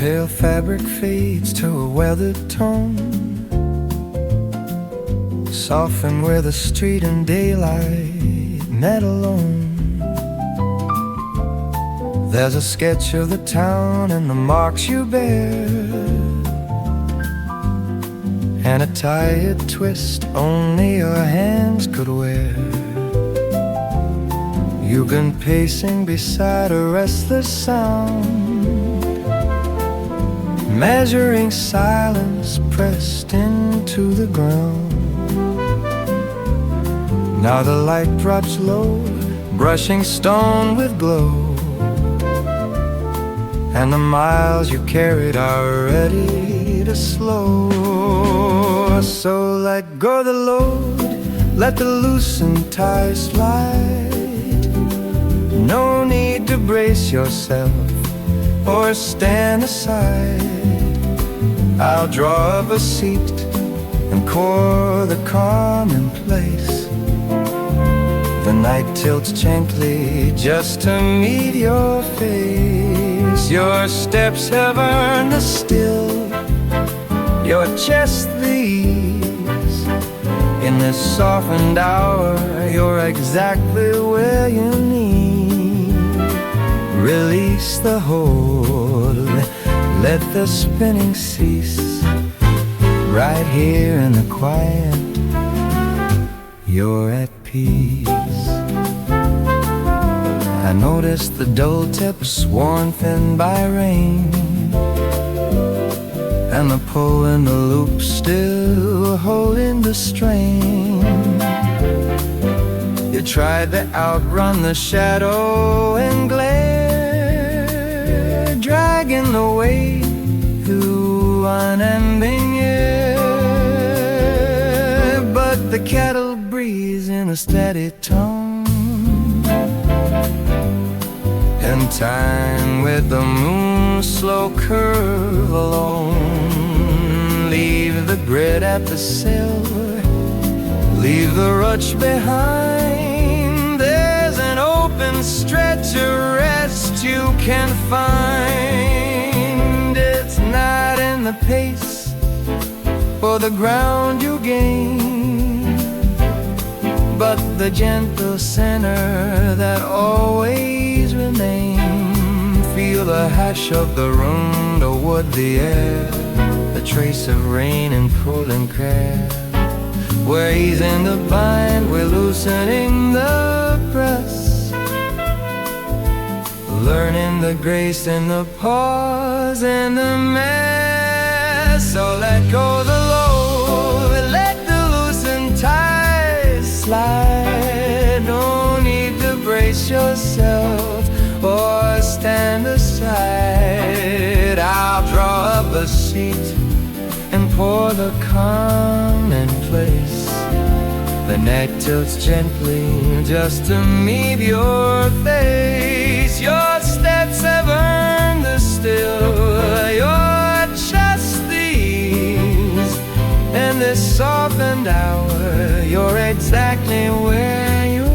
pale fabric fades to a weathered tone, softened where the street and daylight met alone. There's a sketch of the town and the marks you bear, and a tired twist only your hands could wear. You've been pacing beside a restless sound, measuring silence pressed into the ground. Now the light drops low, brushing stone with glow, and the miles you carried are ready to slow. So let go the load, let the loosened ties slide. No need to brace yourself or stand aside. I'll draw up a seat and pour the calm in place. The night tilts gently just to meet your face. Your steps have earned the still, your chest the ease. In this softened hour, you're exactly where you need. Release the hold, let the spinning cease. Right here in the quiet, you're at peace. I noticed the dull tips worn thin by rain, and the pull in the loop still holding the strain. You tried to outrun the shadow and glare, dragging the weight through unending air. But the cattle breeze in a steady tone, in time with the moon's slow curve alone. Leave the grit at the silver, leave the rush behind. There's an open stretch of rest you can find. It's not in the pace or the ground you gain, but the gentle center that always remains. Feel the hush of the room, the wood, the air, the trace of rain and pulling care. We're easing the bind, we're loosening the press, learning the grace in the pause and the mess. So let go the load, let the loosened ties slide. No need to brace yourself or stand aside. I'll draw up a seat and pour the calm in place. The neck tilts gently just to meet your face. Your steps have earned the still, your chest the ease. In this softened hour, you're exactly where you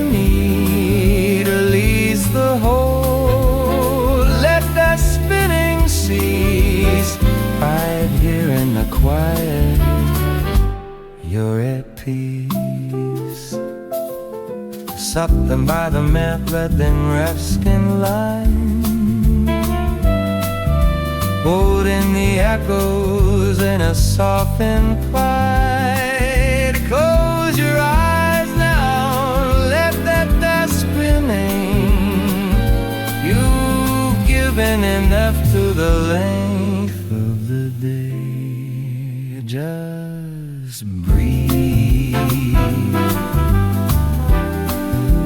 need. Release the hold, let the spinning cease. Right here in the quiet, you're at peace. Suck them by the mouth, let them rest in line, holding the echoes in a softened quiet. Close your eyes now, let that dust spinning. You've given enough to the length of the day. Just breathe,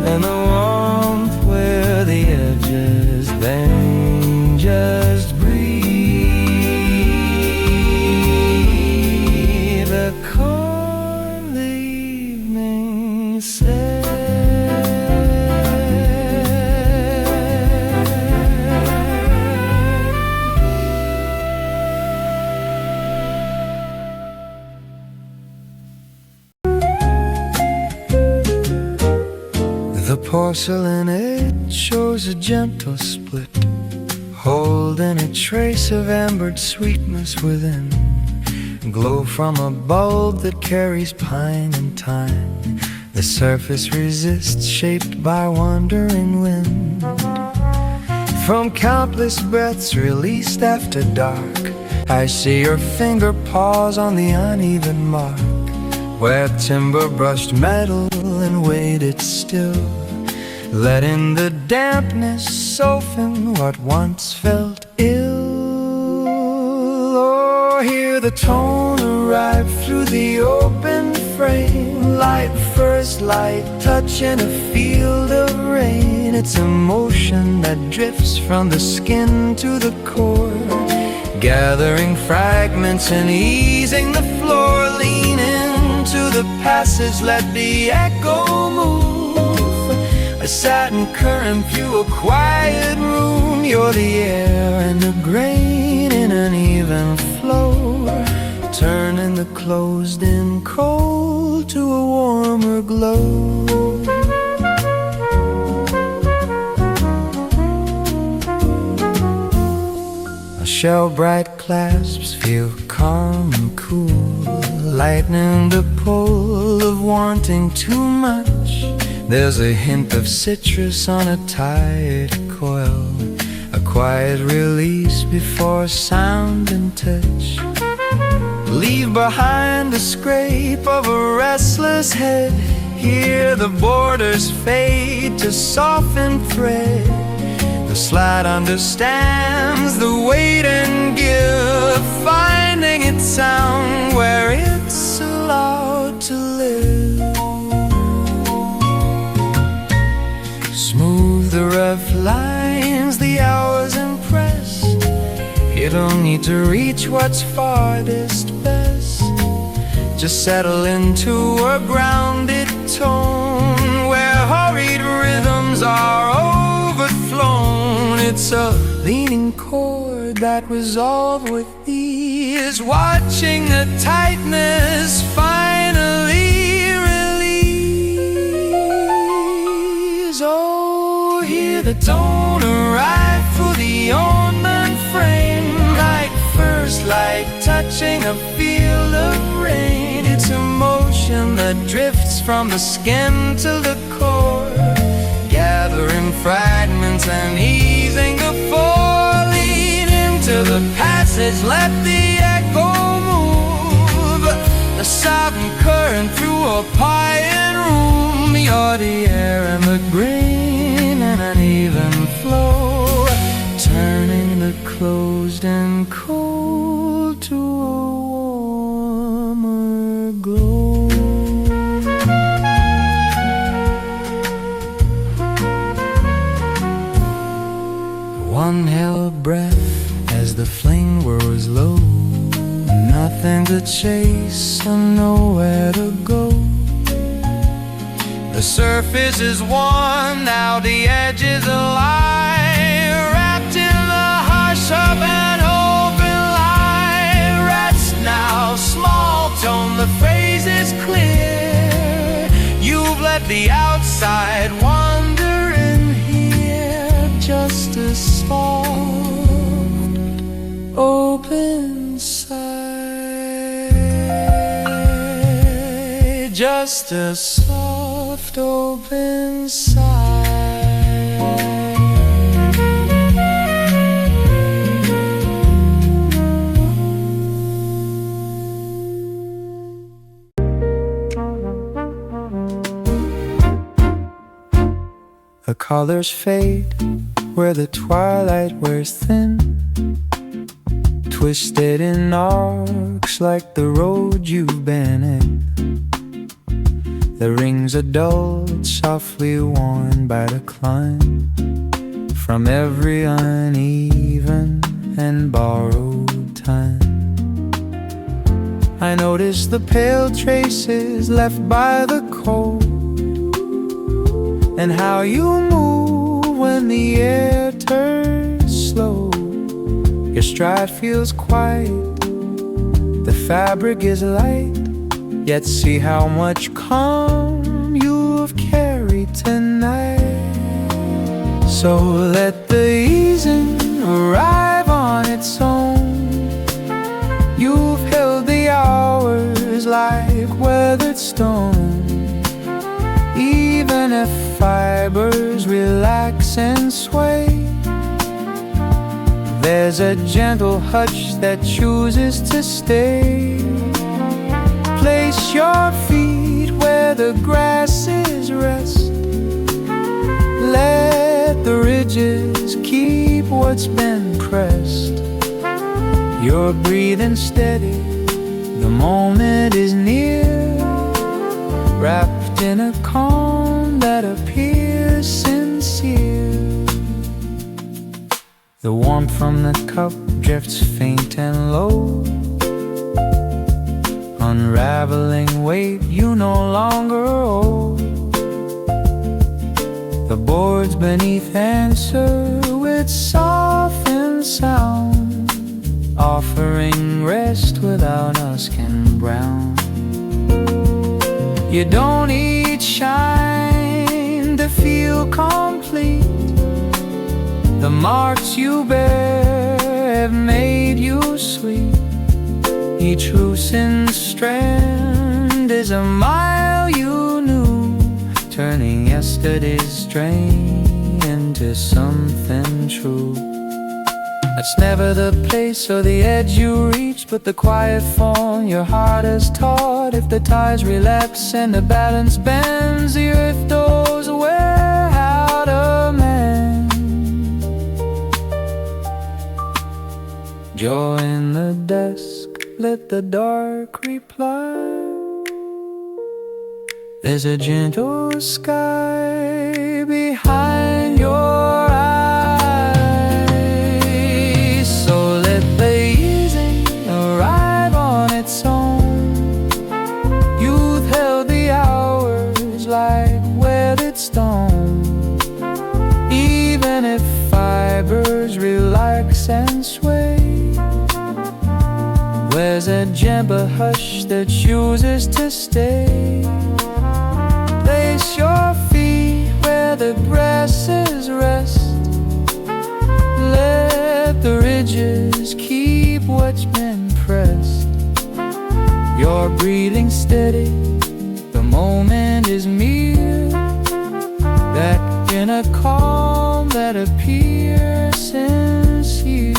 and the warmth where the edges bang. Just breathe, the calm the evening set. The porcelain edge shows a gentle split holding a trace of ambered sweetness within, glow from a bulb that carries pine and time. The surface resists, shaped by wandering wind. From countless breaths released after dark, I see your finger pause on the uneven mark, where timber brushed metal and weighed it still, letting the dampness soften what once felt ill. Oh, hear the tone arrive through the open frame, light first light touching a field of rain. It's emotion that drifts from the skin to the core, gathering fragments and easing the floor. Lean into the passage, let the echo move. A satin current through a quiet room. You're the air and the grain in an even flow, turning the closed-in cold to a warmer glow. Shell bright clasps feel calm and cool, lightening the pull of wanting too much. There's a hint of citrus on a tight coil, a quiet release before sound and touch. Leave behind the scrape of a restless head, hear the borders fade to soften thread. The slide understands the weight and give, finding its sound where it's allowed to live. Smooth the rough lines, the hours impressed. You don't need to reach what's farthest best. Just settle into a grounded tone where hurried rhythms are overflown. It's a leaning chord that resolve with ease, watching the tightness finally release. Oh, hear the tone arrive through the ornament frame, light first light touching a field of rain. It's emotion that drifts from the skin to the core, gathering fragments and easing the fall. Lean into the passage, let the echo move. The sudden current through a quiet room. You're the air and the grain and an even flow, turning the closed and cold to a warmer glow. One held breath as the flame grows low, nothing to chase and nowhere to go. The surface is warm, now the edges alive, wrapped in the hush of an open light. Rest now, small tone, the phrase is clear. You've let the outside wander in here, just a soft open side, just a soft open side. The colors fade where the twilight wears thin, twisted in arcs like the road you've been in. The rings are dulled, softly worn by the climb, from every uneven and borrowed time. I notice the pale traces left by the cold, and how you move when the air turns slow. Your stride feels quiet, the fabric is light, yet see how much calm you've carried tonight. So let the easing arrive on its own. You've held the hours like weathered stone. Even if fibers relax and sway, there's a gentle hush that chooses to stay. Place your feet where the grasses rest. Let the ridges keep what's been pressed. You're breathing steady, the moment is near, wrapped in a calm that appears sincere. The warmth from the cup drifts faint and low, unraveling weight you no longer owe. The boards beneath answer with softened sound, offering rest without husk and brown. You don't need shine to feel complete. The marks you bear have made you sweet. Each loosened strand is a mile you knew, turning yesterday's strain into something true. That's never the place or the edge you reach, but the quiet form your heart has taught. If the tides relapse and the balance bends, the earth knows without a man. Join the desk, let the dark reply. There's a gentle sky behind your eyes. So let the easing arrive on its own. You've held the hours like weathered stone. Even if fibers relax and sway, there's a gentle hush that chooses to stay. Place your feet where the grasses rest. Let the ridges keep what's been pressed. You're breathing steady, the moment is mere, back in a calm that appears sincere.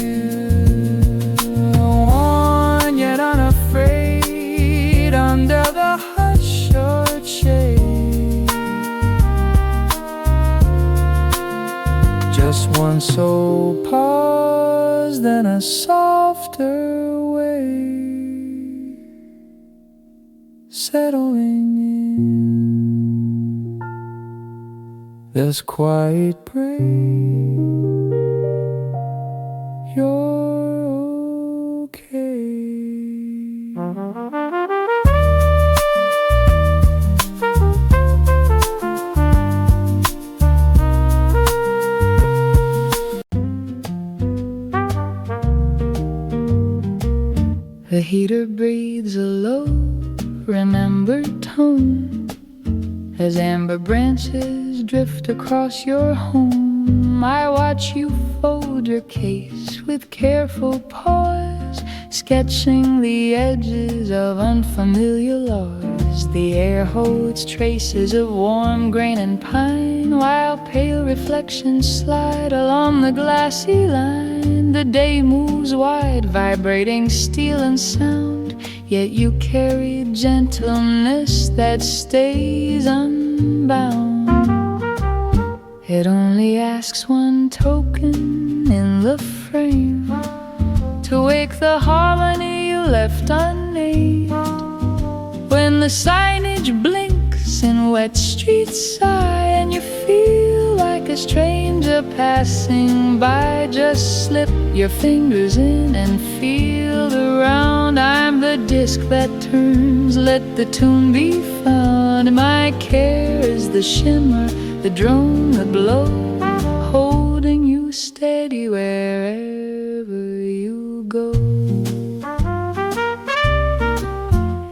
One yet unafraid under the hush or shade. Just one soul pause, then a softer way settling in. This quiet break, you're okay. The heater breathes a low, remembered tone as amber branches drift across your home. I watch you fold your case with careful pause, sketching the edges of unfamiliar laws. The air holds traces of warm grain and pine, while pale reflections slide along the glassy line. The day moves wide, vibrating steel and sound, yet you carry gentleness that stays unbound. It only asks one token in the frame to wake the harmony you left unnamed. When the signage blinks in wet streets sigh, and you feel like a stranger passing by, just slip your fingers in and feel around. I'm the disc that turns, let the tune be found. My care is the shimmer, the drone, the blow, holding you steady wherever you go.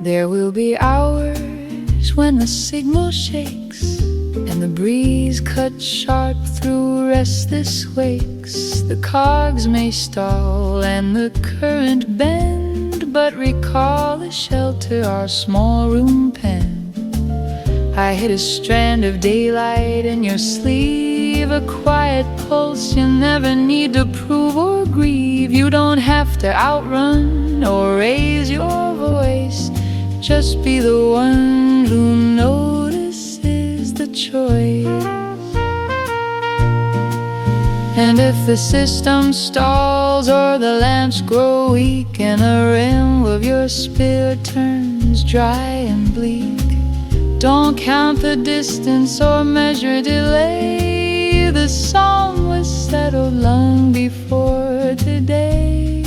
There will be hours when the signal shakes and And the breeze cuts sharp through restless wakes. The cogs may stall and the current bend, but recall the shelter our small room penned. I hit a strand of daylight in your sleeve, a quiet pulse you never need to prove or grieve. You don't have to outrun or raise your voice, just be the one who notices the choice. And if the system stalls or the lamps grow weak and a rim of your spirit turns dry and bleak, don't count the distance or measure delay. The song was settled long before today.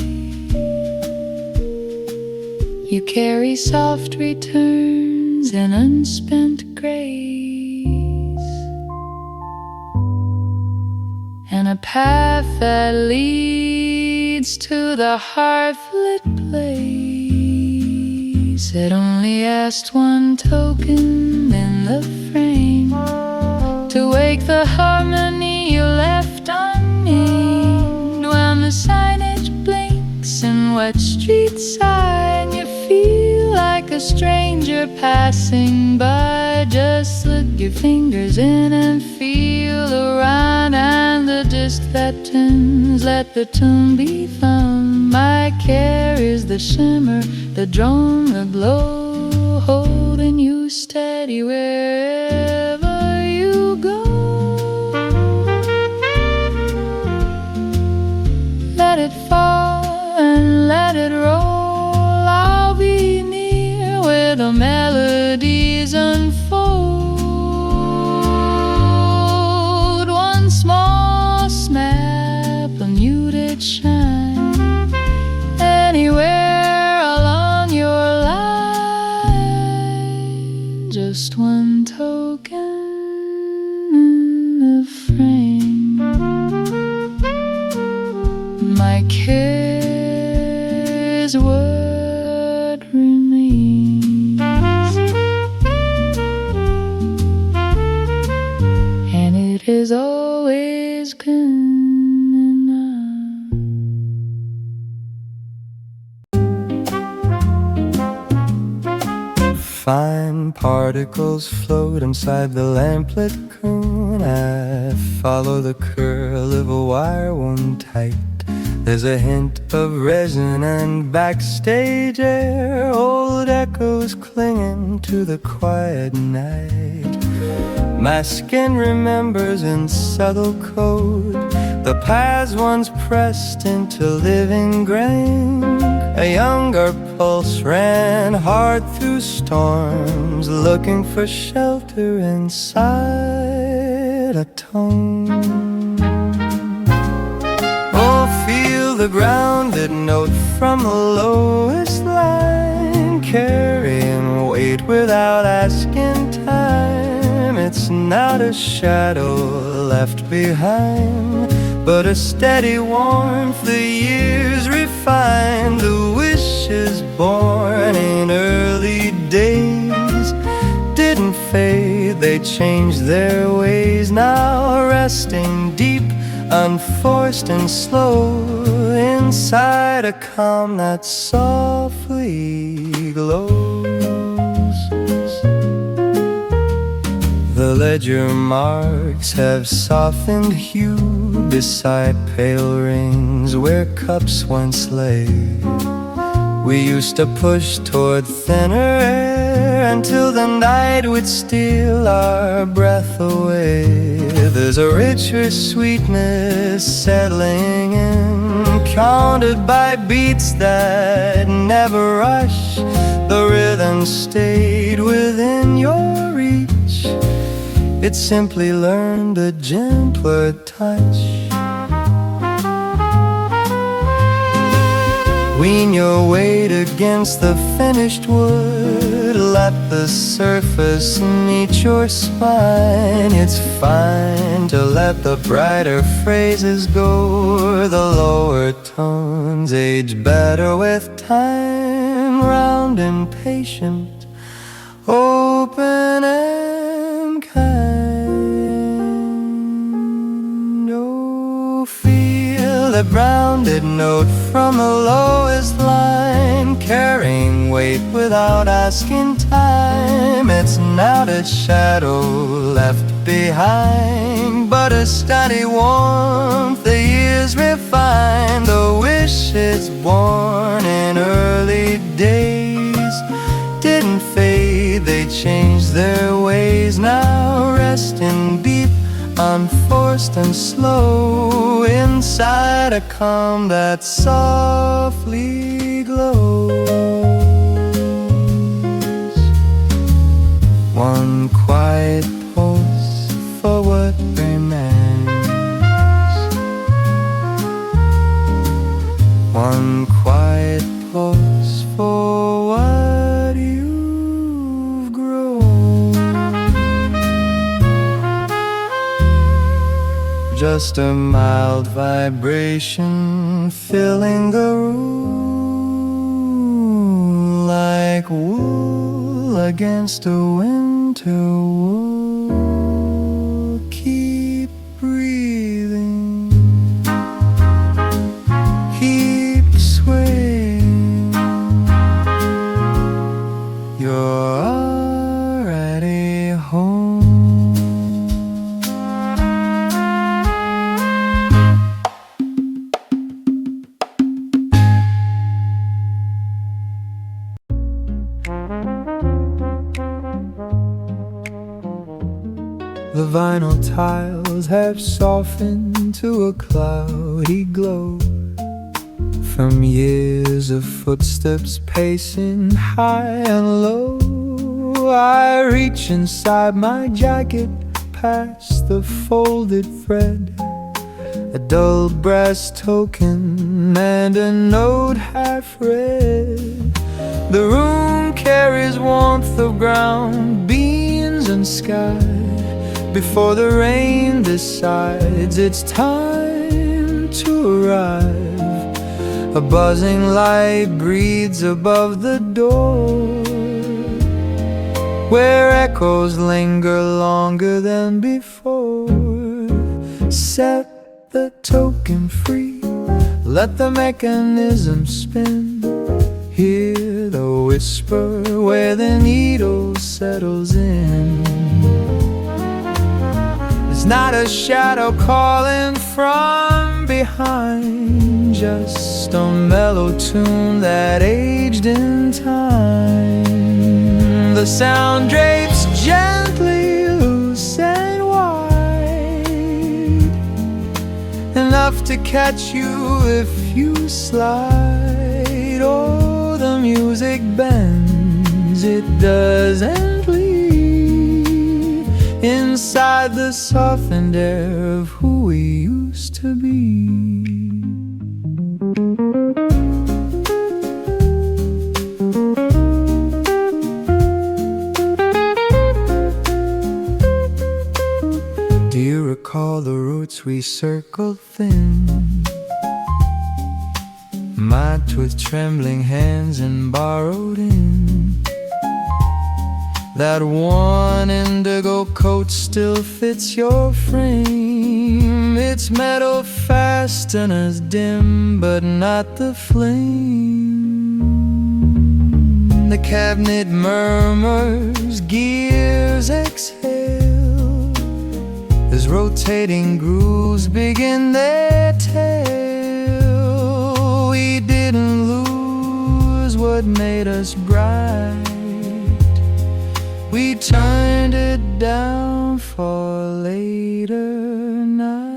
You carry soft returns and unspent grace, and a path that leads to the hearth-lit place. It only asked one token in the frame to wake the harmony you left unnamed. When the signage blinks in wet street sign, you feel like a stranger passing by. Just slip your fingers in and feel around, and the disc that turns, let the tune be found. My care is the shimmer, the drone, the glow, holding you steady wherever you go. Let it fall and let it roll. I'll be near where the melodies unfold. One small snap, a muted shine, anywhere along your line. Just one token in the frame. My care is what remains, and it is always good enough. Fine particles float inside the lamplit cone. I follow the curl of a wire worn tight. There's a hint of resin and backstage air, old echoes clinging to the quiet night. My skin remembers in subtle code the paths once pressed into living grain. A younger pulse ran hard through storms, looking for shelter inside a tone. Oh, feel the grounded note from the lowest line, carrying weight without asking time. It's not a shadow left behind, but a steady warmth the years refine. The wishes born in early days didn't fade, they changed their ways. Now resting deep, unforced and slow, inside a calm that softly glows. The ledger marks have softened hue beside pale rings where cups once lay. We used to push toward thinner air until the night would steal our breath away. There's a richer sweetness settling in, counted by beats that never rush. The rhythm stayed within your reach, it simply learned a gentler touch. Wean your weight against the finished wood, let the surface meet your spine. It's fine to let the brighter phrases go, the lower tones age better with time. Round and patient, open and kind. feel that rounded note from the lowest line, carrying weight without asking time. It's not a shadow left behind, but a steady warmth the years refine. The wish is born in early days didn't fade, they changed their ways. Now resting deep, unforced and slow, inside a calm that softly glows. One quiet pulse for what remains. One quiet pulse for what you've grown. Just a mild vibration filling the room, like wool against a winter wool. Keep breathing, keep swaying. You're already home. The vinyl tiles have softened to a cloudy glow from years of footsteps pacing high and low. I reach inside my jacket, past the folded thread, a dull brass token and a note half read. The room carries warmth of ground, beans and sky, before the rain decides it's time to arrive. A buzzing light breathes above the door, where echoes linger longer than before. Set the token free, let the mechanism spin. Hear the whisper where the needle settles in. It's not a shadow calling from behind, just a mellow tune that aged in time. The sound drapes gently loose and wide, enough to catch you if you slide. Oh, the music bends, it doesn't leave inside the softened air of who we used to be. Do you recall the roots we circled thin, marked with trembling hands and borrowed in? That one indigo coat still fits your frame. Its metal fasteners dim, but not the flame. The cabinet murmurs, gears exhale, as rotating grooves begin their tale. We didn't lose what made us bright, we turned it down for later nights.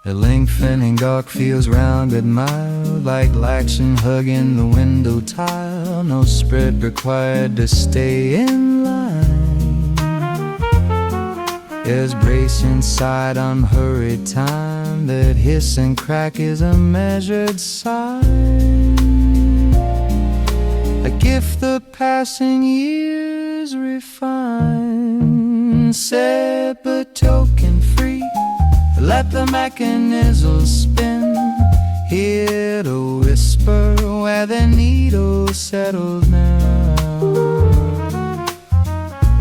A lengthening arc feels round but mild, like laxing hugging the window tile. No spread required to stay in line. There's brace inside unhurried time. That hiss and crack is a measured sign, a gift the passing years refine. Set the token free, let the mechanism spin. Hear the whisper where the needle settles now.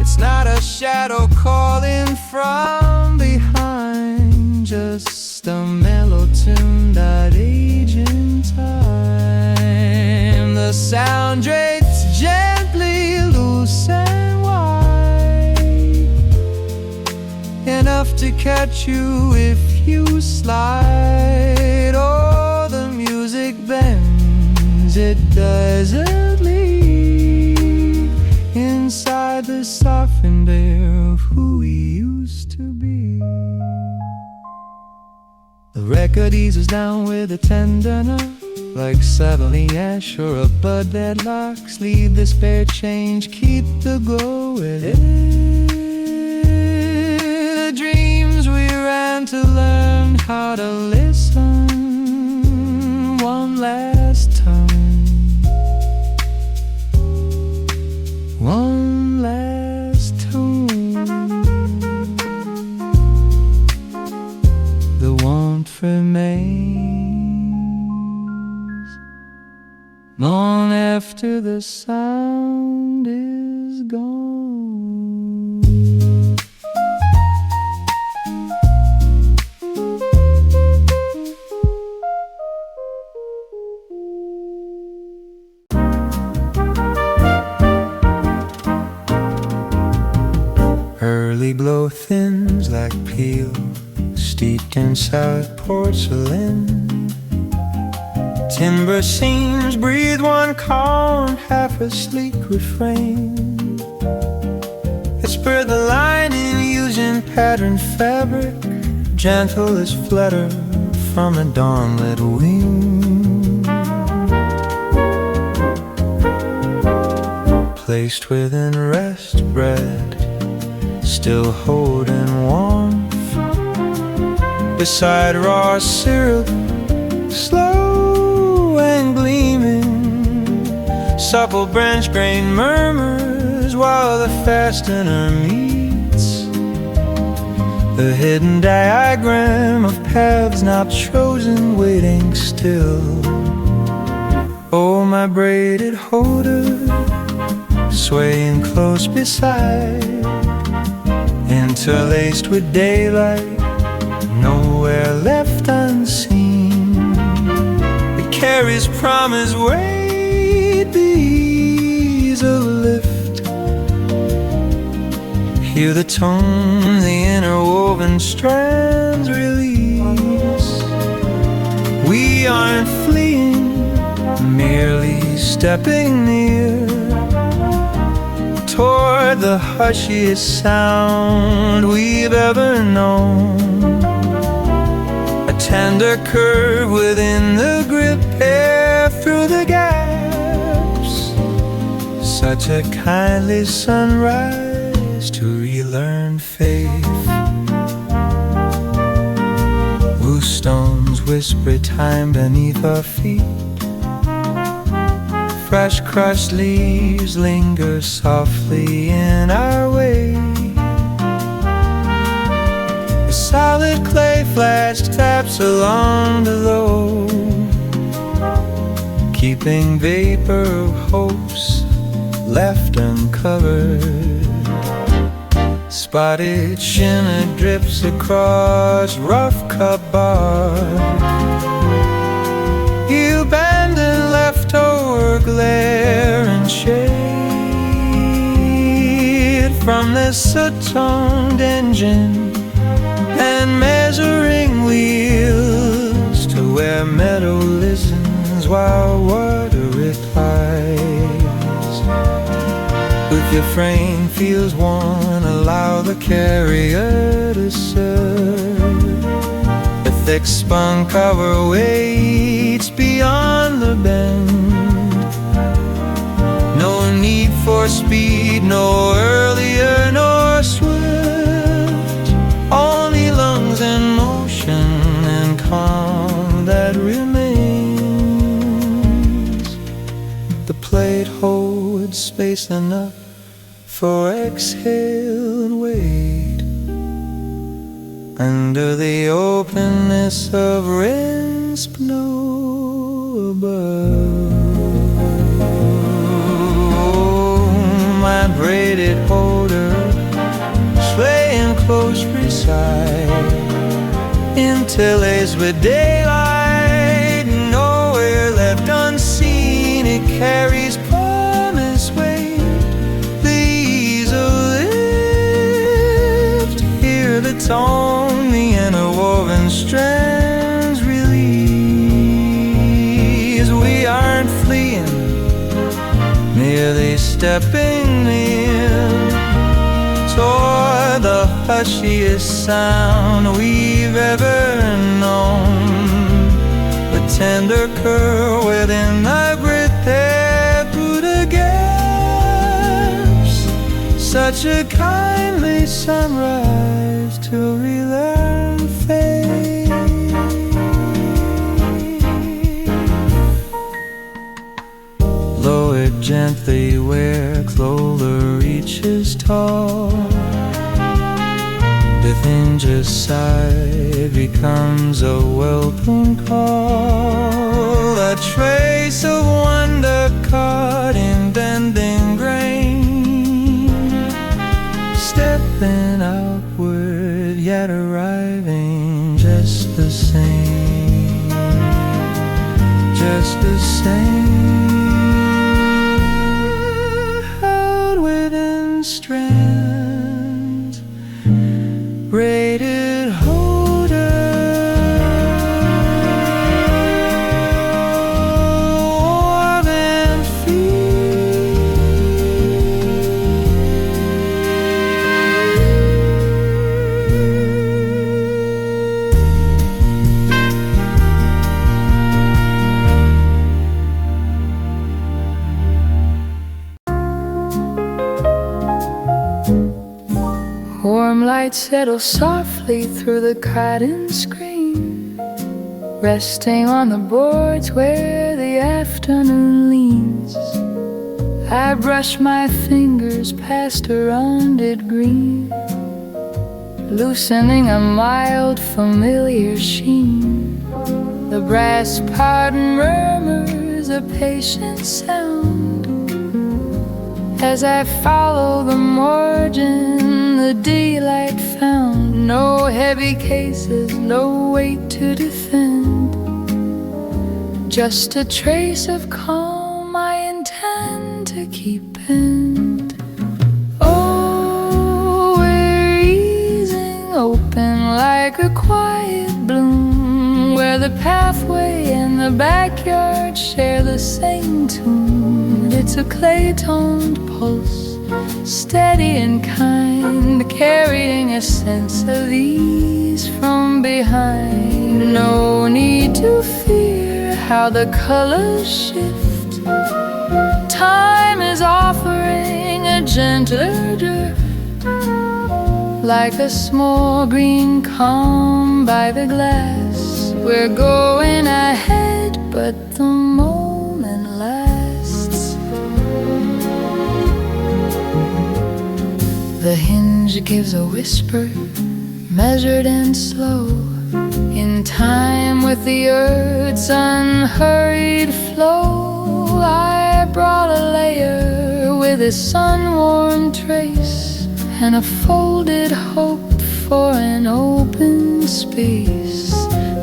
It's not a shadow calling from behind, just a mellow tune that age in time. The sound drapes gently loose and wide, enough to catch you if you slide. Oh, the music bends, it doesn't leave inside the softened air of who we used to be. The record eases down with a tender note, like settling ash or a bud that locks. Leave the spare change, keep the glow with it. The dreams we ran to learn how to listen one last time, one last tune. The warmth remains long after the sound is gone. Early blow thins like peel, steeped in south porcelain. Timber seams breathe one calm, half a sleek refrain. It's spread the lining using patterned fabric, gentle as flutter from a dawnlit wing. Placed within rest bread, still holding warmth, beside raw syrup, slow and gleaming. Supple branch grain murmurs while the fastener meets. The hidden diagram of paths not chosen, waiting still. Oh, my braided holder, swaying close beside, interlaced with daylight, nowhere left unseen. It carries promise, weight, the ease of lift. Hear the tone, the interwoven strands release. We aren't fleeing, merely stepping near toward the hushiest sound we've ever known. A tender curve within the grip, air through the gaps. Such a kindly sunrise to relearn faith. Woo stones whisper time beneath our feet. Fresh crushed leaves linger softly in our way. A solid clay flashed taps along below, keeping vapor of hopes left uncovered. Spotted shimmer drips across rough cut bark. You abandon leftover glare and shade from the soot-toned engine and measuring wheels to where meadow listens while water replies. If your frame feels worn, allow the carrier to serve. The thick spun cover waits beyond the bend. No need for speed, no earlier nor swift. Only lungs in motion and calm that remains. The plate holds space enough for exhale and wait under the openness of rinsed snow above. Oh, my braided holder, swaying close beside, into laced with daylight, nowhere left unseen. It carries promise weight. The ease of lift, hear the tone, the interwoven strands release. We aren't fleeing, merely stepping in toward the hushiest sound we've ever known. The tender curl within thy breath there through the gaps. Such a kindly sunrise till we learn fade. Lower gently where clover reaches tall. The hinges side becomes a welcome call. A trace of wonder caught in bending grain. Stepping outward yet arriving just the same. Just the same. Strands braided holder, warm and Warm light settles softly through the cotton screen, resting on the boards where the afternoon leans. I brush my fingers past a rounded green, loosening a mild familiar sheen. The brass pot murmurs a patient sound as I follow the margin, the daylight found. No heavy cases, no weight to defend, just a trace of calm I intend to keep pent. Oh, we're easing open like a quiet bloom, where the pathway and the backyard share the same tune. It's a clay-toned pulse, steady and kind, carrying a sense of ease from behind. No need to fear how the colors shift. Time is offering a gentler drift, like a small green calm by the glass. We're going ahead, but the moment lasts. The hinge gives a whisper, measured and slow, in time with the earth's unhurried flow. I brought a layer with a sun-warmed trace, and a folded hope for an open space.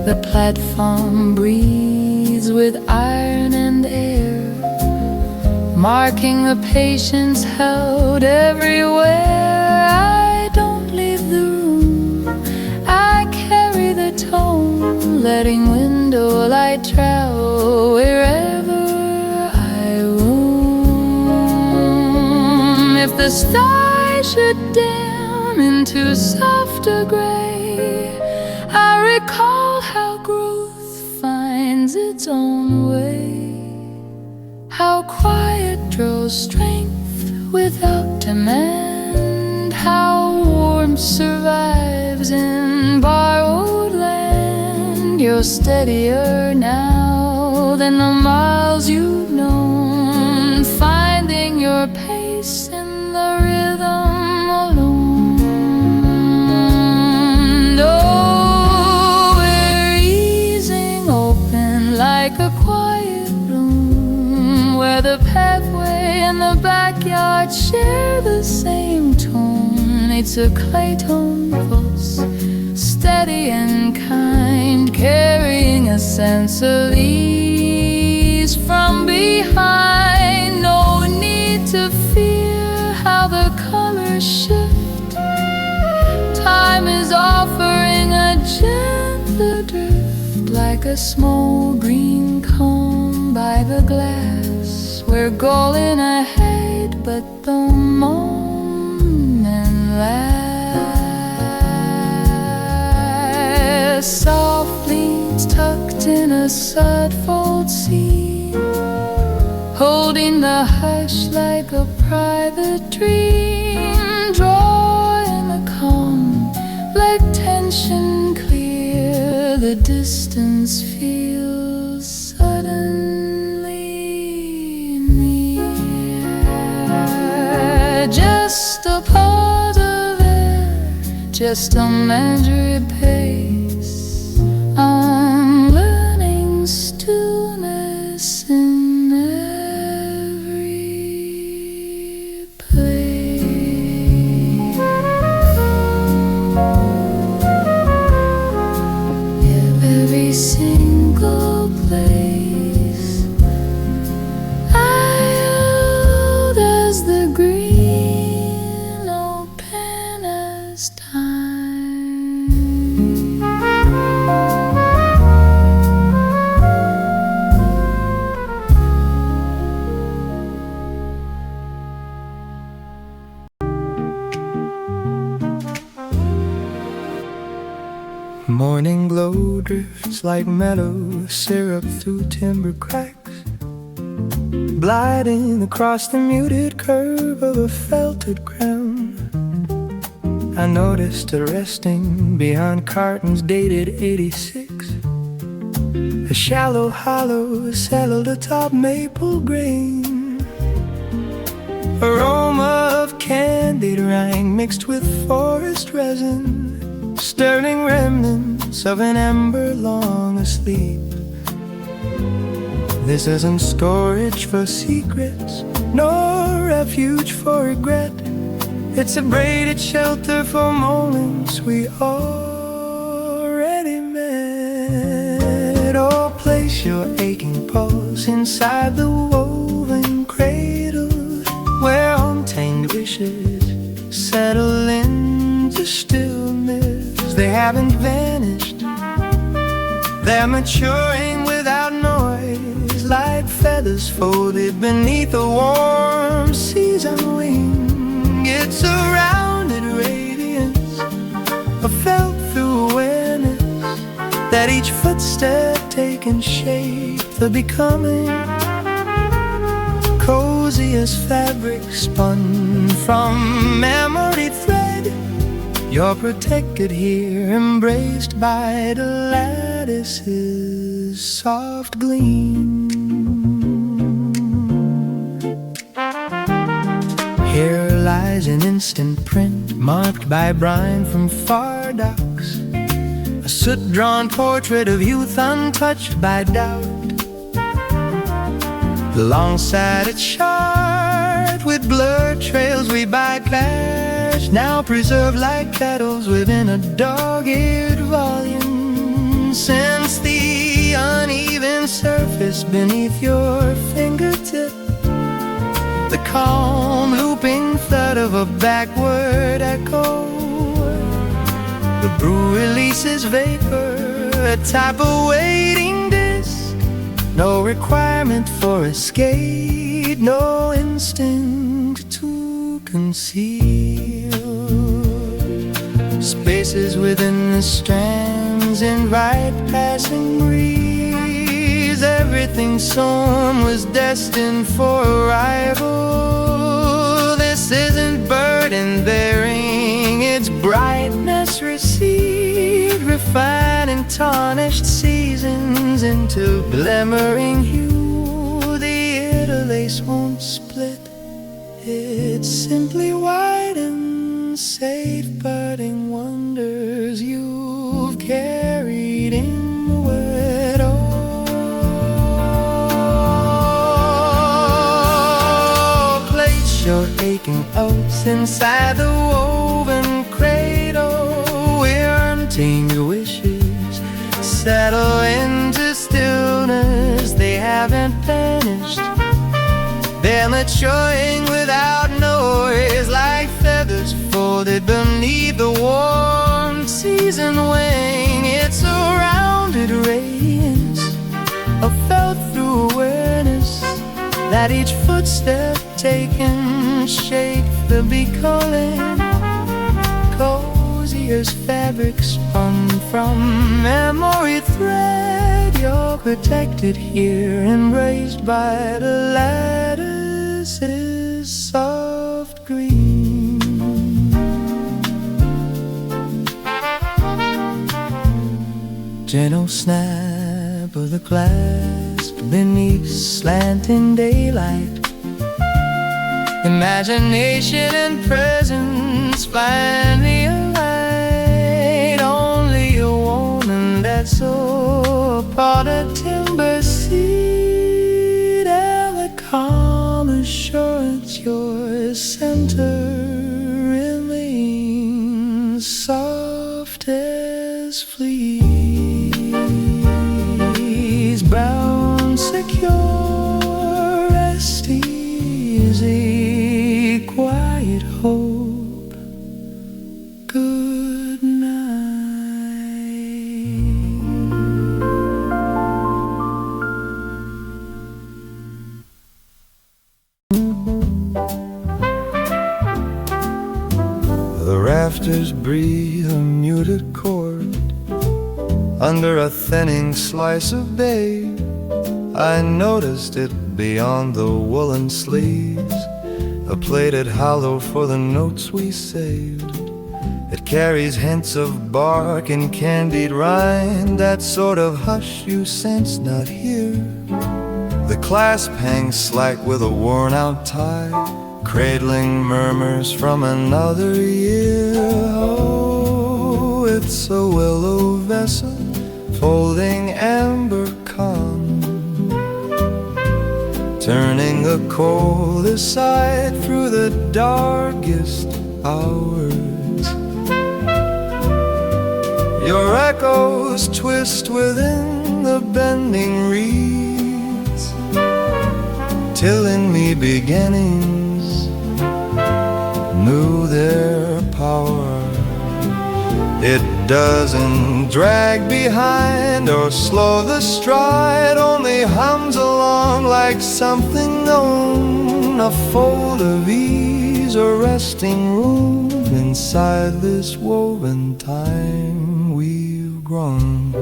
The platform breathes with iron and air, marking the patience held everywhere. I don't leave the room, I carry the tone, letting window light travel wherever I roam. If the sky should dim into softer gray, I recall how growth finds its own way, how quiet draws strength without demand, how warmth survives in borrowed land. You're steadier now than the miles you've known, finding your pace in the rhythm alone. Oh, we're easing open like a quiet bloom, where the pathway and the backyard share the same tone. It's a clay-toned pulse, steady and kind, a sense of ease from behind. No need to fear how the colors shift. Time is offering a gentle drift, like a small green cone by the glass. We're going ahead, but the moment lasts. Softly tucked in a sud-fold scene, holding the hush like a private dream. Drawing the calm, let tension clear. The distance feels suddenly near. Just a pause of air, just a measured pace. I'm learning stillness in every place. Every single place I held as the green open as time. Morning glow drifts like meadow syrup through timber cracks, gliding across the muted curve of a felted crown. I noticed her resting behind curtains dated '86. A shallow hollow settled atop maple grain. Aroma of candied rind mixed with forest resin, stirring remnants of an ember long asleep. This isn't storage for secrets, nor refuge for regret. It's a braided shelter for moments we already met. Oh, place your aching pulse inside the woven cradle, where untamed wishes settle into stillness. They haven't vanished, they're maturing without noise, like feathers folded beneath a warm season wing. It's a rounded radiance, a felt through awareness, that each footstep taking shape, the becoming cozy as fabric spun from memory thread. You're protected here, embraced by the lattice's soft gleam. Here lies an instant print, marked by brine from far docks, a soot-drawn portrait of youth untouched by doubt. Alongside its chart with blurred trails we bypassed, now preserved like petals within a dog-eared volume. Since the uneven surface beneath your fingertip, the calm looping thud of a backward echo, the brew releases vapor, a type of waiting disc. No requirement for escape, no instinct to conceal. Spaces within the strands invite passing breeze. Everything sown was destined for arrival. This isn't burden bearing, it's brightness received, refining tarnished seasons into glimmering hue. The interlace won't split, it simply widens, safeguarding wonders you've carried inward. Oh, place your aching oats inside the woven cradle, where untamed wishes settle into showing without noise, like feathers folded beneath the warm season wing. It's a rounded radiance of felt-through awareness that each footstep taken shake the becoming. Cozy as fabric spun from memory thread, you're protected here, embraced by the lattice's soft green. Gentle snap of the clasp beneath slanting daylight. Imagination and presence finally alight. Only a woman that's so part of timber seed, and the calm assurance your center remains soft as fleas, bound secure, rest easy, quiet hope. Good night. The rafters breathe a muted chord under a thinning slice of babe. I noticed it beyond the woolen sleeves, a plated hollow for the notes we saved. It carries hints of bark and candied rind, that sort of hush you sense not here. The clasp hangs slack with a worn-out tie, cradling murmurs from another year. Oh, it's a willow vessel folding amber calm, turning the cold aside through the darkest hours. Your echoes twist within the bending reeds, till in me beginnings knew their power. It doesn't drag behind or slow the stride, only hums along like something known, a fold of ease, a resting room inside this woven time we've grown.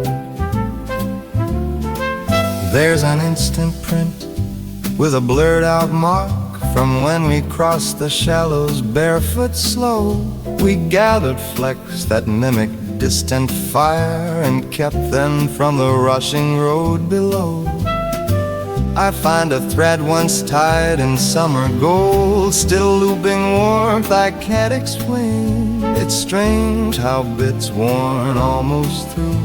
There's an instant print with a blurred out mark from when we crossed the shallows barefoot slow. We gathered flecks that mimicked distant fire and kept them from the rushing road below. I find a thread once tied in summer gold, still looping warmth I can't explain. It's strange how bits worn almost through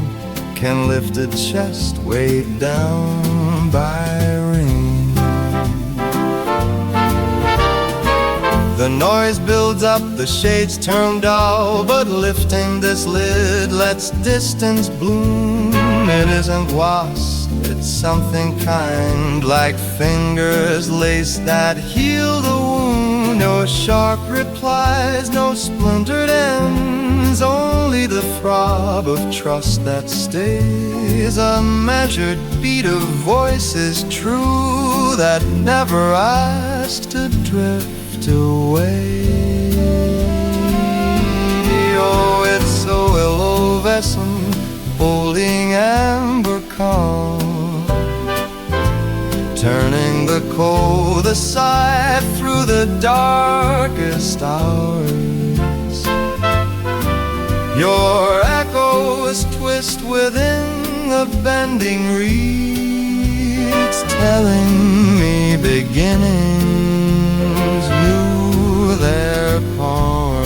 can lift a chest weighed down by rain. The noise builds up, the shades turn dull, but lifting this lid lets distance bloom. It isn't wasp, it's something kind, like fingers laced that heal the wound. No sharp replies, no splintered ends, only the throb of trust that stays. A measured beat of voices true that never asked to drift away. Oh, it's a willow vessel holding amber calm, turning the cold aside through the darkest hours. Your echoes twist within the bending reeds, telling me beginnings knew their power.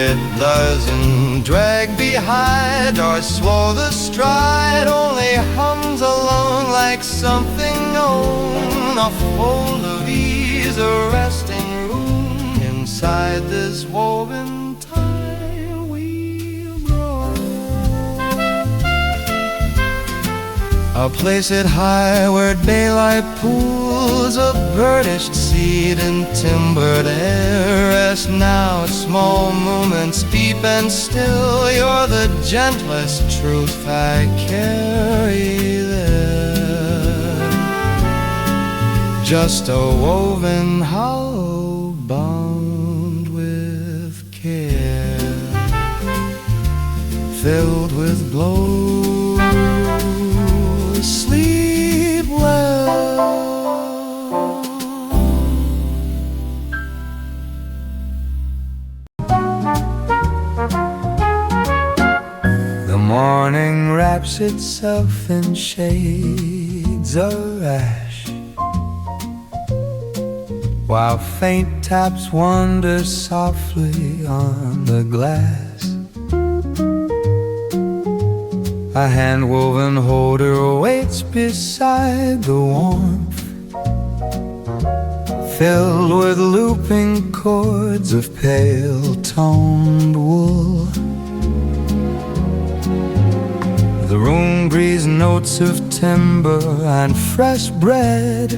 It doesn't drag behind or slow the stride, only hums along like something known, a fold of ease, a resting room inside this woven time we've grown. I'll place it high where daylight pools a burnished seat in timbered air. Rest now, small moments deep and still. You're the gentlest truth I carry there. Just a woven hollow bound with care, filled with blows. Sleep well. The morning wraps itself in shades of ash, while faint taps wander softly on the glass. A hand-woven holder waits beside the warmth, filled with looping chords of pale-toned wool. The room breathes notes of timber and fresh bread,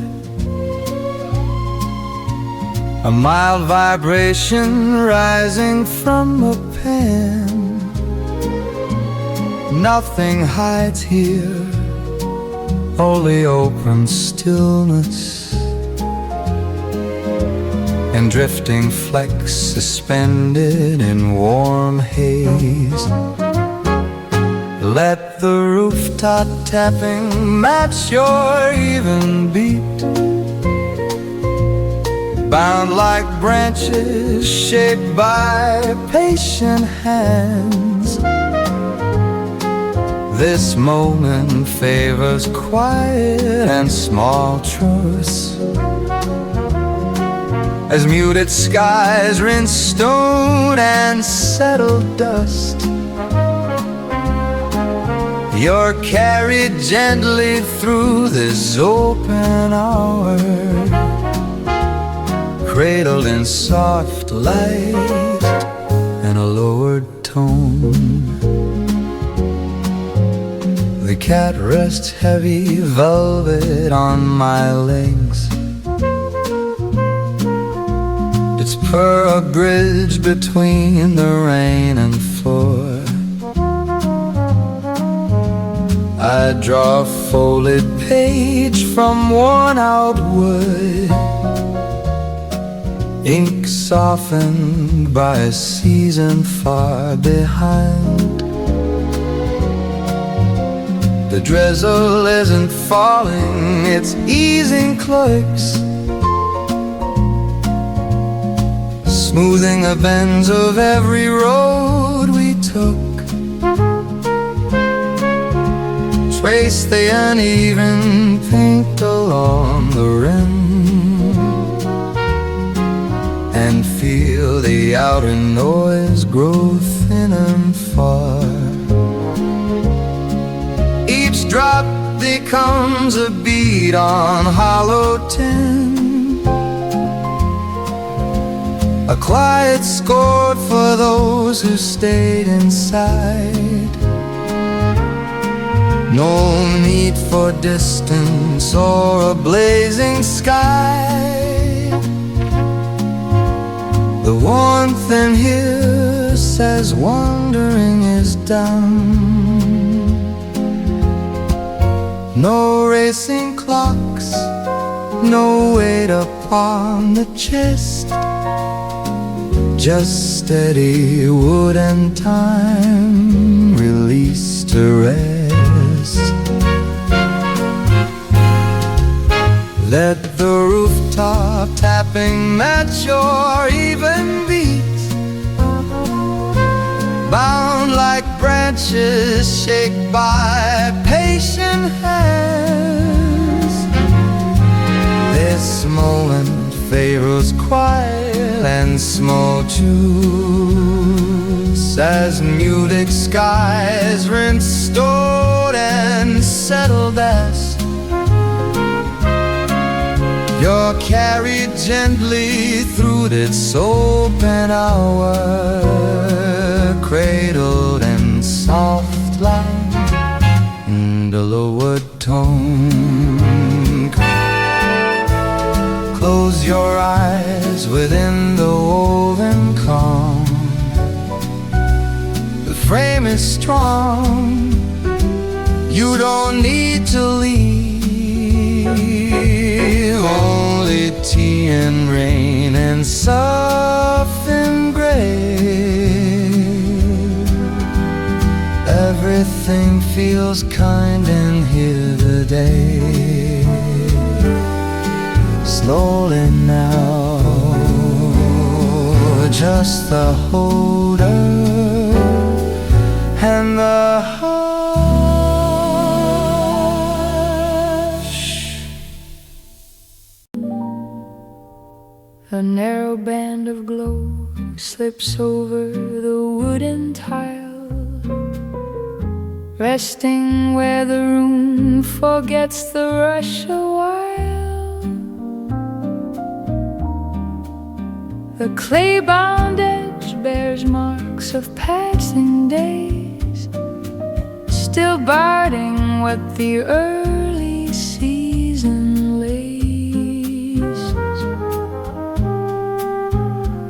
a mild vibration rising from a pen. Nothing hides here, only open stillness and drifting flecks suspended in warm haze. Let the rooftop tapping match your even beat, bound like branches shaped by patient hands. This moment favors quiet and small truths, as muted skies rinse stone and settle dust. You're carried gently through this open hour, cradled in soft light and a lowered tone. The cat rests heavy velvet on my legs. Its purr a bridge between the rain and floor. I draw a folded page from worn out wood, ink softened by a season far behind. The drizzle isn't falling, it's easing clerks, smoothing the bends of every road we took. Trace the uneven paint along the rim, and feel the outer noise grow thin and far. Each drop becomes a beat on hollow tin, a quiet score for those who stayed inside. No need for distance or a blazing sky. The warmth in here says wandering is done. No racing clocks, no weight upon the chest, just steady wood and time released to rest. Let the rooftop tapping match your even beat, bound like branches shaped by patient hands. This moment favors quiet and small truths, as muted skies rinse stored and settle dust. You're carried gently through this open hour, cradled in soft light and a lowered tone. strong. You don't need to leave. Only tea and rain and soft and gray. Everything feels kind in here today. Slowly now, just the holder and the hush. A narrow band of glow slips over the wooden tile, resting where the room forgets the rush a while. The clay-bound edge bears marks of passing days, still guarding what the early season lays.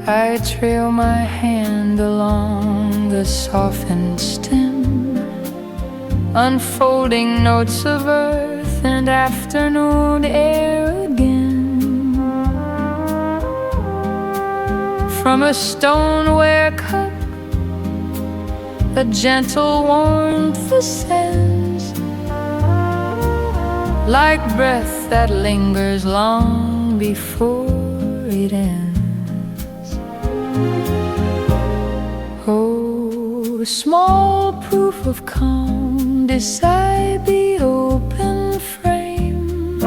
I trail my hand along the softened stem, unfolding notes of earth and afternoon air again. From a stoneware cup, a gentle warmth ascends, like breath that lingers long before it ends. Oh, small proof of calm beside the open frame,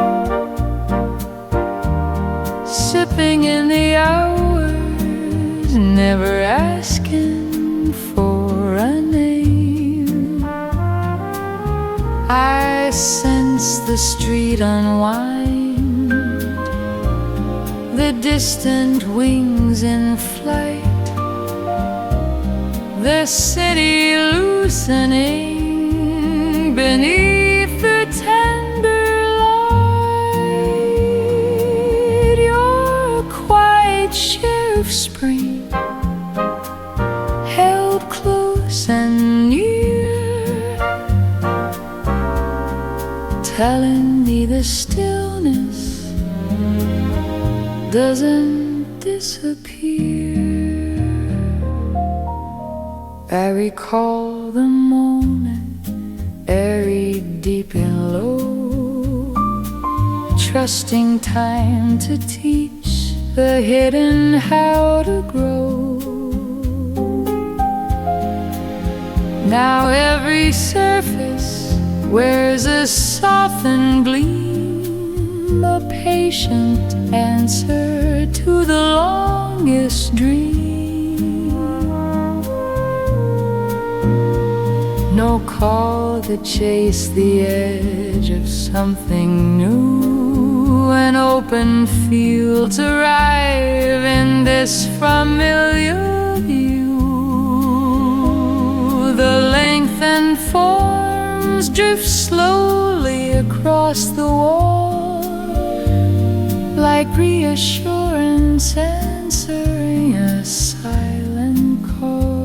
sipping in the hours, never asking for a name. I sense the street unwind, the distant wings in flight, the city loosening beneath the tender light. Your quiet sheriff spring, held close and near, telling me the stillness doesn't disappear. I recall the moment, airy, deep and low, trusting time to teach the hidden how to grow. Now every surface wears a softened gleam, a patient answer to the longest dream. No call to chase the edge of something new, an open field to arrive in this familiar view. The lengthened forms drift slowly across the wall, like reassurance answering a silent call.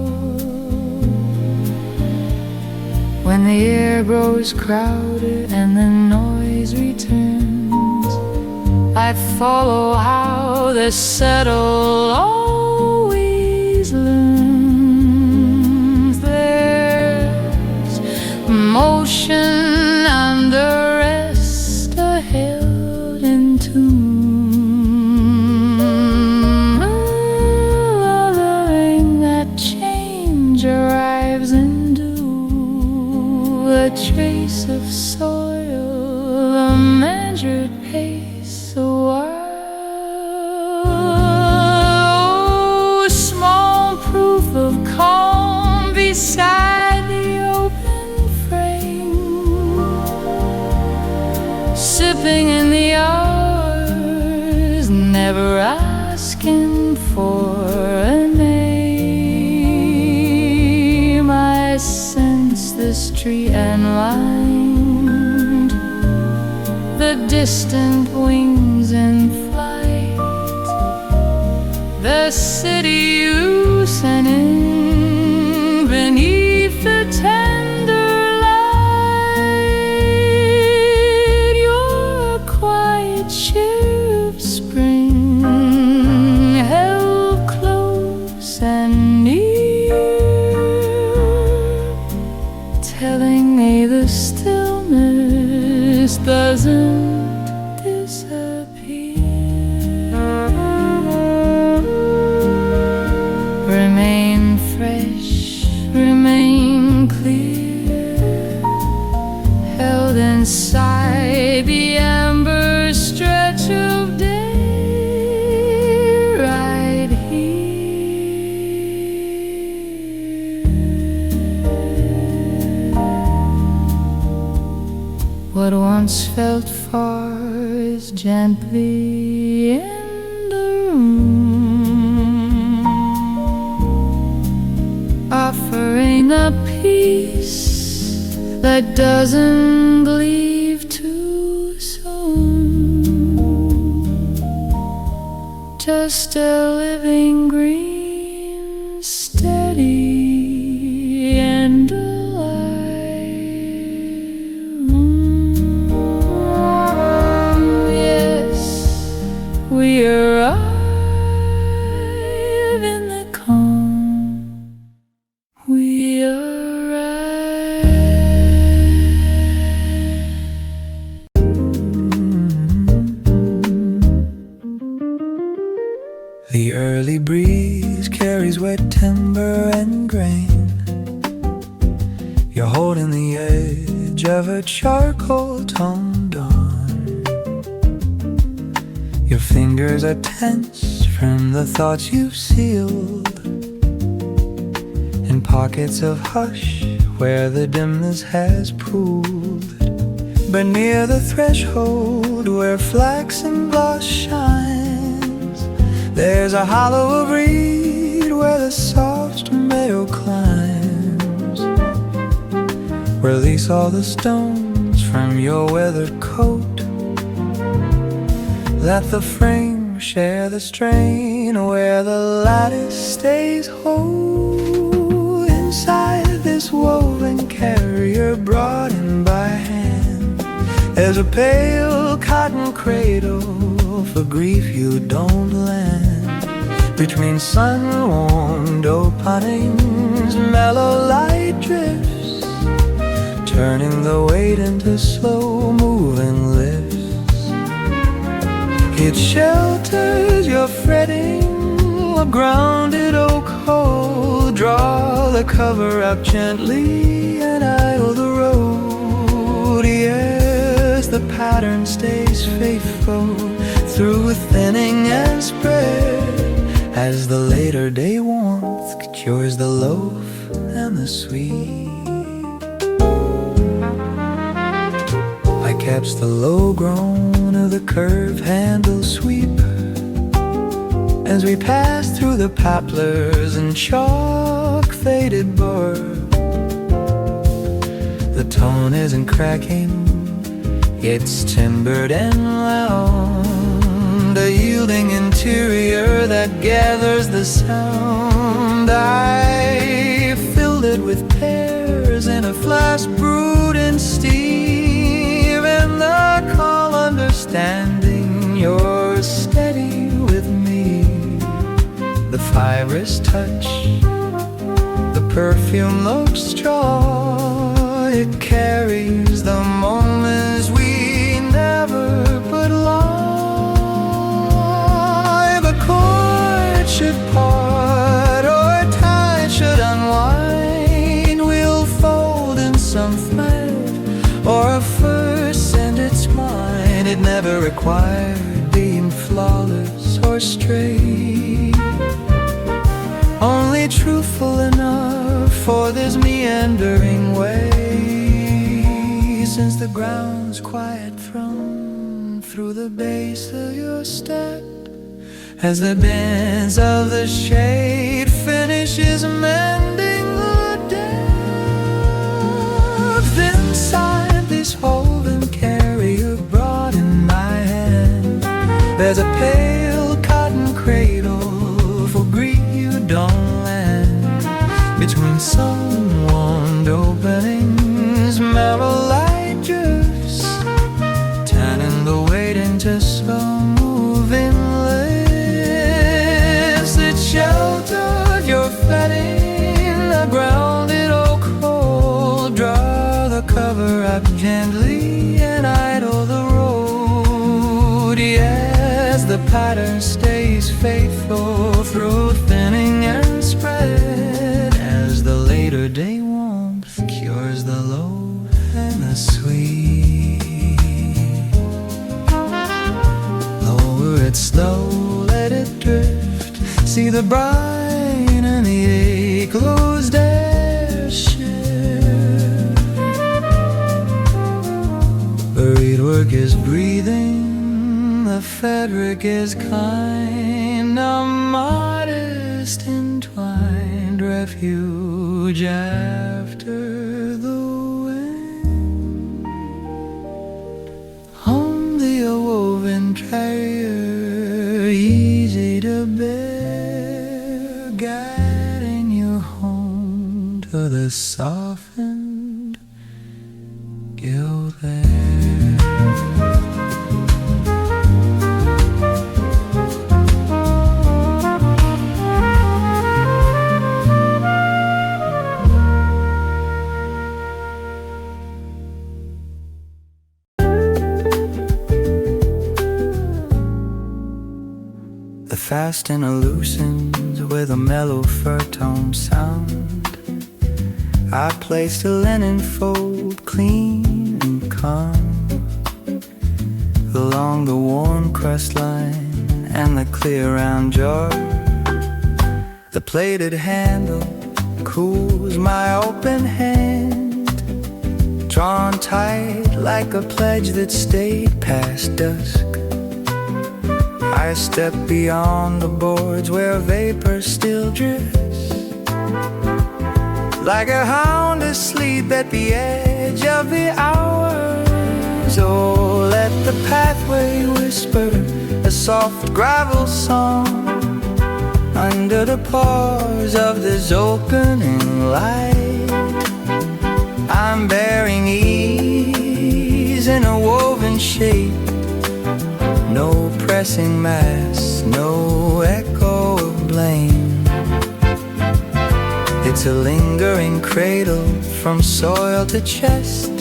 When the air grows crowded and the noise returns, I follow how the subtle always learns. There's motion under rest, a held in tune, allowing that change arrives in due. A trace of soil, a measured pace, a while. Oh, small proof of calm beside the open frame, sipping in the hours, never asking for a name. I sense the street and mind, the distant wings in flight, the city loosening beneath the a tender light. You're a quiet cheer of spring, held close and near, telling me the stillness doesn't disappear. Remain fresh, remain clear, held inside the amber stretch of day right here. What once felt far is gently in the room, offering a peace that doesn't leave too soon. Just a living green, steady and alive. Yes, we arrive in the calm. We arrive. The early breeze carries wet timber and grain. You're holding the edge of a charcoal toned dawn. Your fingers are tense from the thoughts you've sealed in pockets of hush where the dimness has pooled. But near the threshold where flaxen gloss shines, there's a hollow of reed where the soft meadow climbs. Release all the stones from your weathered coat. Let the frame share the strain where the lattice stays whole. Inside this woven carrier brought in by hand, there's a pale cotton cradle for grief you don't land. Between sun-warmed openings, mellow light drifts, turning the weight into slow-moving lifts. It shelters your fretting, a grounded oak hole. Draw the cover up gently and idle the road. Yes, the pattern stays faithful through thinning and spread, as the later day warmth cures the loaf and the sweet. I catch the low groan of the curved handle sweep as we pass through the poplars and chalk faded bark. The tone isn't cracking, it's timbered and round, a yielding interior that gathers the sound. I filled it with pears in a flask brewed in steam, and the call understanding you're steady with me. The fibrous touch, the perfume looks straw. It carries the moments we never put live. A cord should part or a tie should unwind. We'll fold in some thread or a first and it's mine. It never required being flawless or straight, only truthful enough for this meandering way. Since the ground's quiet thrown through the base of your step, as the bends of the shade finishes mending the depth. Inside this woven carrier brought in my hand, there's a pale cotton cradle for grief you don't land. Between sun-warmed clap gently and idle the road. Yes, the pattern stays faithful through thinning and spread, as the later day warmth cures the low and the sweet. Lower it slow, let it drift. See the brine and the ache, closed air share. The reedwork is breathing, the fabric is kind, a modest entwined refuge after the wind. Home the awoven carrier, easy to bear, guiding you home to the softened gilt air. The fastener loosens with a mellow fur-tone sound. I placed a linen fold clean and calm along the worn crust line and the clear round jar. The plated handle cools my open hand, drawn tight like a pledge that stayed past dusk. I step beyond the boards where vapor still drifts, like a hound asleep at the edge of the hours. Oh, let the pathway whisper a soft gravel song under the pause of this opening light. I'm bearing ease in a woven shape, no pressing mass, no echo of blame. It's a lingering cradle from soil to chest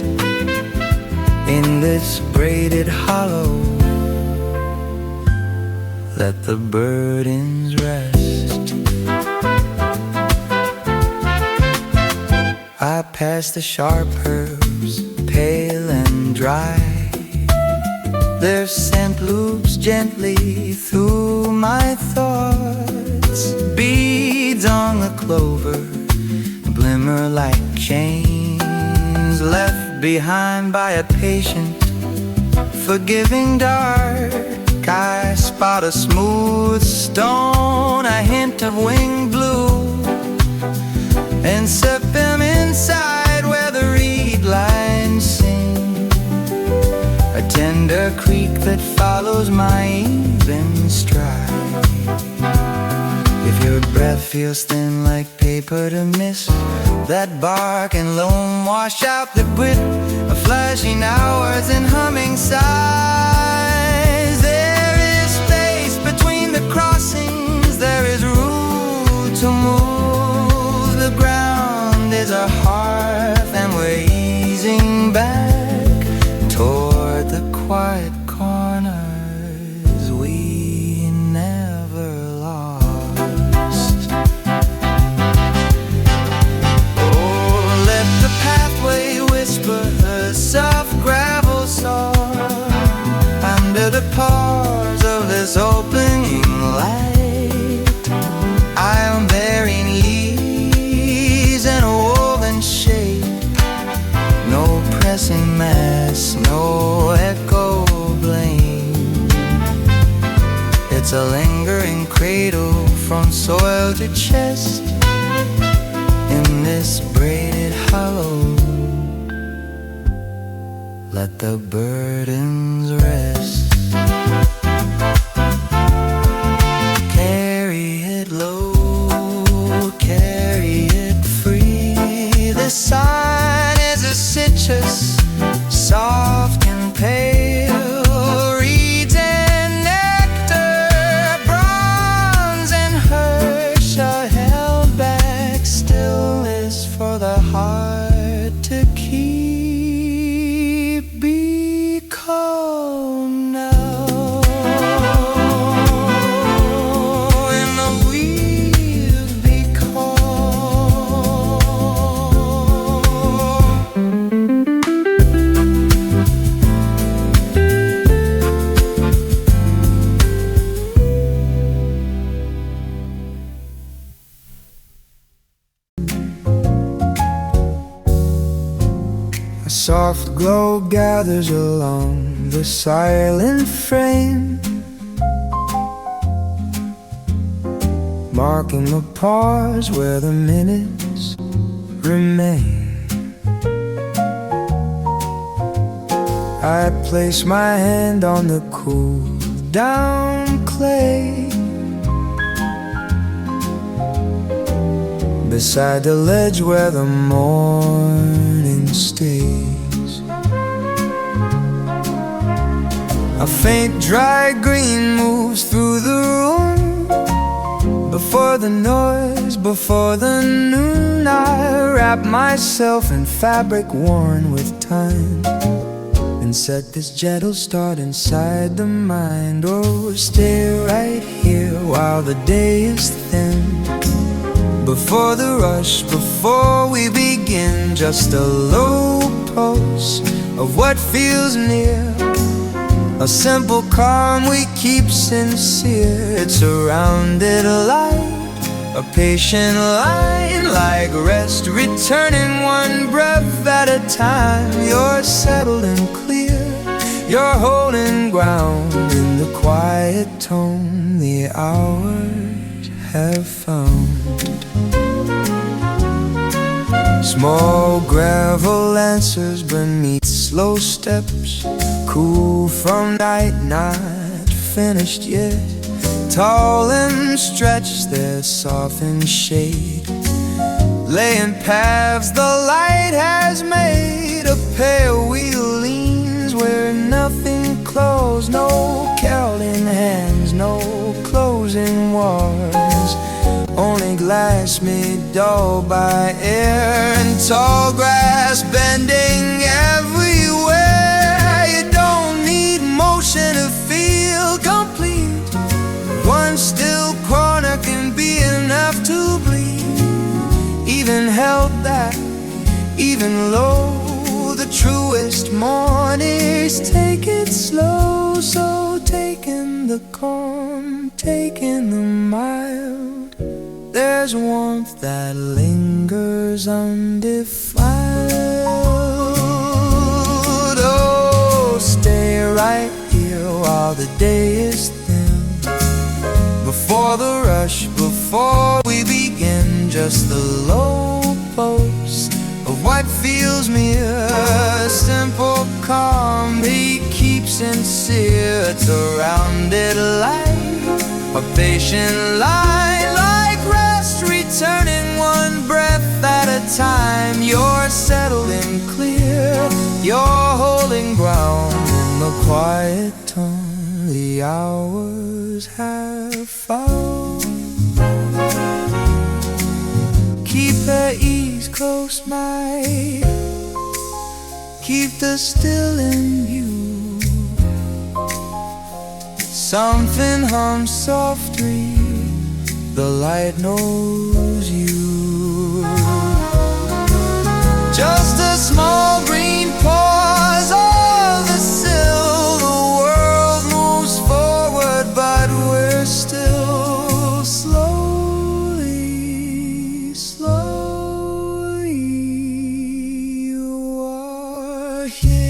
in this braided hollow. Let the burdens rest. I pass the sharp herbs, pale and dry. Their scent loops gently through my thoughts. Beads on the clover glimmer like chains left behind by a patient, forgiving dark. I spot a smooth stone, a hint of winged blue, and set them inside where the reed lines sing, a tender creak that follows my even stride. If your breath feels thin like paper to miss, that bark and loam wash out the grit of flashing hours and humming sighs. There is space between the crossings, there is room to move. The ground is our hearth and we're easing back toward the quiet corners we never lost. Oh, let the pathway whisper a soft gravel song under the pause of this opening light. I am bearing ease in a woven shape, no pressing mass, no echo blame. It's a lingering cradle from soil to chest in this braided hollow. Let the burdens rest. Carry it low, carry it free. The sign is a citrus, soft and pale. Reeds and nectar, bronze and hirsch are held back. Stillness for the heart to keep. A soft glow gathers along the silent frame, marking the pause where the minutes remain. I place my hand on the cool down clay beside the ledge where the morning stays. A faint dry green moves through the room. Before the noise, before the noon, I wrap myself in fabric worn with time and set this gentle start inside the mind. Oh, stay right here while the day is thin. Before the rush, before we begin, just a low pulse of what feels near. A simple calm we keep sincere. It's a rounded light, a patient line, like rest returning one breath at a time. You're settled and clear, you're holding ground in the quiet tone the hours have found. Small gravel answers beneath slow steps, cool from night, not finished yet. Tall and stretched, their softened shade, laying paths the light has made. A pale wheel leans where nothing closed, no caroling hands, no closing walls, only glass made dull by air and tall grass bending everywhere. You don't need motion to feel complete. One still corner can be enough to breathe. Even held back, even low, the truest mornings take it slow. So taking the calm, taking the mild, there's warmth that lingers undefiled. Oh, stay right here while the day is thin. Before the rush, before we begin, just the low pulse of what feels near. A simple calm he keeps sincere. It's a rounded light, a patient line, like rest returning one breath at a time. You're settled and clear, you're holding ground in the quiet tone the hours have found. Keep the ease close by, keep the still in view. Something hums softly, the light knows you. Just a small green pause of the sill. The world moves forward, but we're still slowly, slowly. You are here.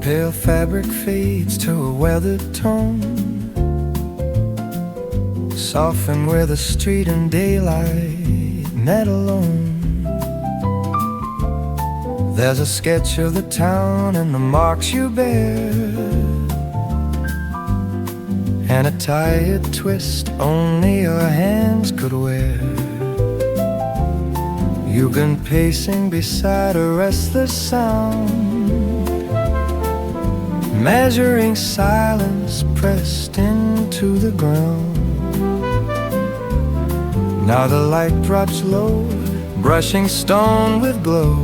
Pale fabric fades to a weathered tone, softened where the street and daylight met alone. There's a sketch of the town and the marks you bear, and a tired twist only your hands could wear. You've been pacing beside a restless sound, measuring silence pressed into the ground. Now the light drops low, brushing stone with glow,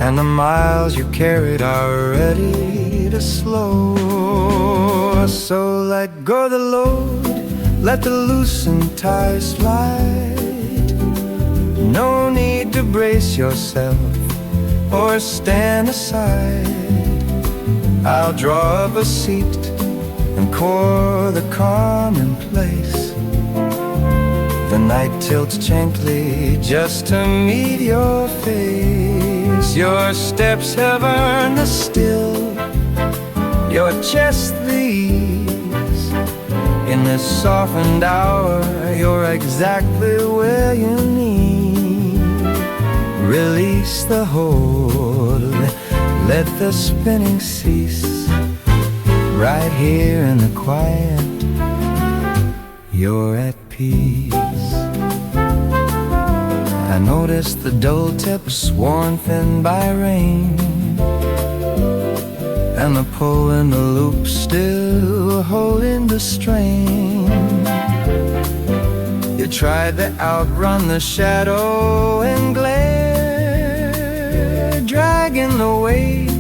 and the miles you carried are ready to slow. So let go the load, let the loosened ties slide, to brace yourself or stand aside. I'll draw up a seat and pour the calm in place. The night tilts gently just to meet your face. Your steps have earned the still, your chest the ease. In this softened hour, you're exactly where you need. Release the hold, let the spinning cease. Right here in the quiet, you're at peace. I noticed the dull tips worn thin by rain, and the pull in the loop still holding the strain. You tried to outrun the shadow and glare, dragging the weight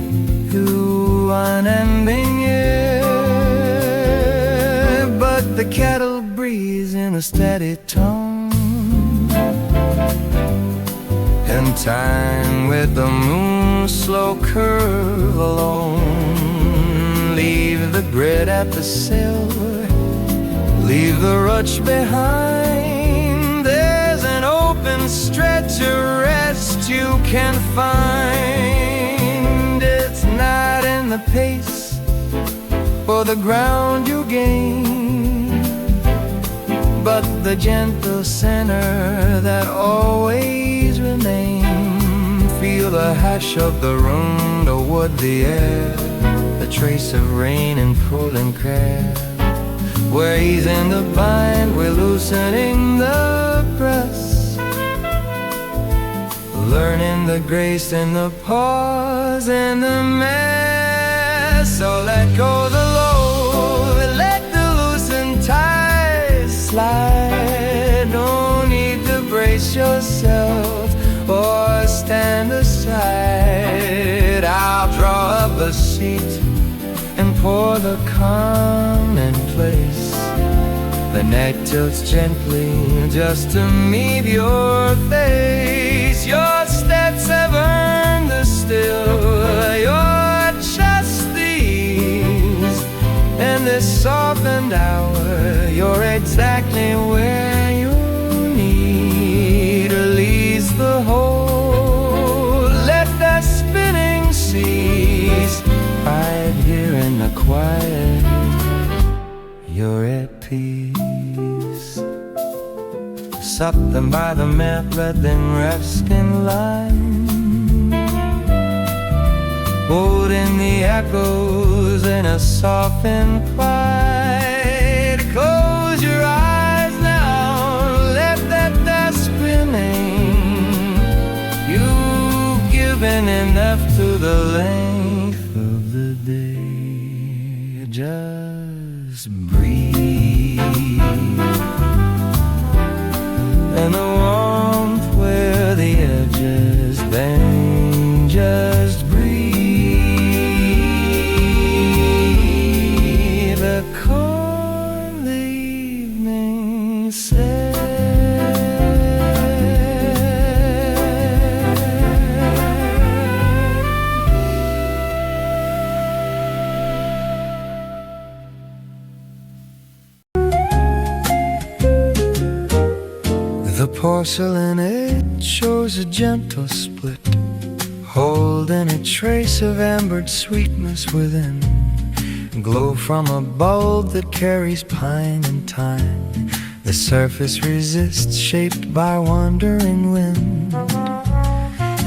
through unending air. But the kettle breathes in a steady tone, and time with the moon's slow curve alone. Leave the grit at the sill, leave the rush behind. There's an open stretch of rest you can find. It's not in the pace or the ground you gain, but the gentle center that always remains. Feel the hush of the room, the wood, the air, the trace of rain and cooling care. We're easing the bind, we're loosening the press, learning the grace in the pause and the mess. So let go the load, let the loosened ties slide. No need to brace yourself or stand aside. I'll draw up a seat and pour the calm in place. The night tilts gently just to meet your face. Your steps have earned the still, your just the ease. In this softened hour, you're exactly where you need. Release the hold, let the spinning cease. Right here in the quiet, you're at peace. Suck them by the map, let them rest in line, holding the echoes in a softened quiet. Close your eyes now, let that dust spinning. You've given enough to the length of the day. Just breathe, and the warmth where the edges bend. Just breathe, the calm the evening set. The porcelain edge shows a gentle split, holding a trace of ambered sweetness within. Glow from a bulb that carries pine and time. The surface resists, shaped by wandering wind.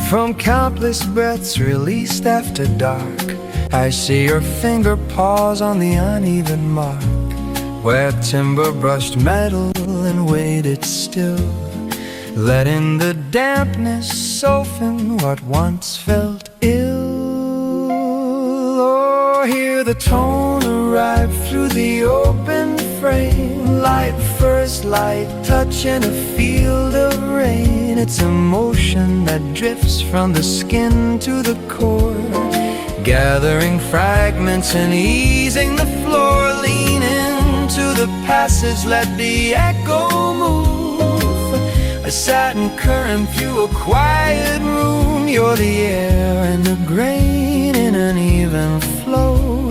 From countless breaths released after dark, I see your finger pause on the uneven mark, where timber brushed metal and weighed it still, letting the dampness soften what once felt ill. Oh, hear the tone arrive through the open frame, light first light touch in a field of rain. It's emotion that drifts from the skin to the core, gathering fragments and easing the floor. Lean into the passage, let the echo move. a satin current through a quiet room. You're the air and the grain in an even flow,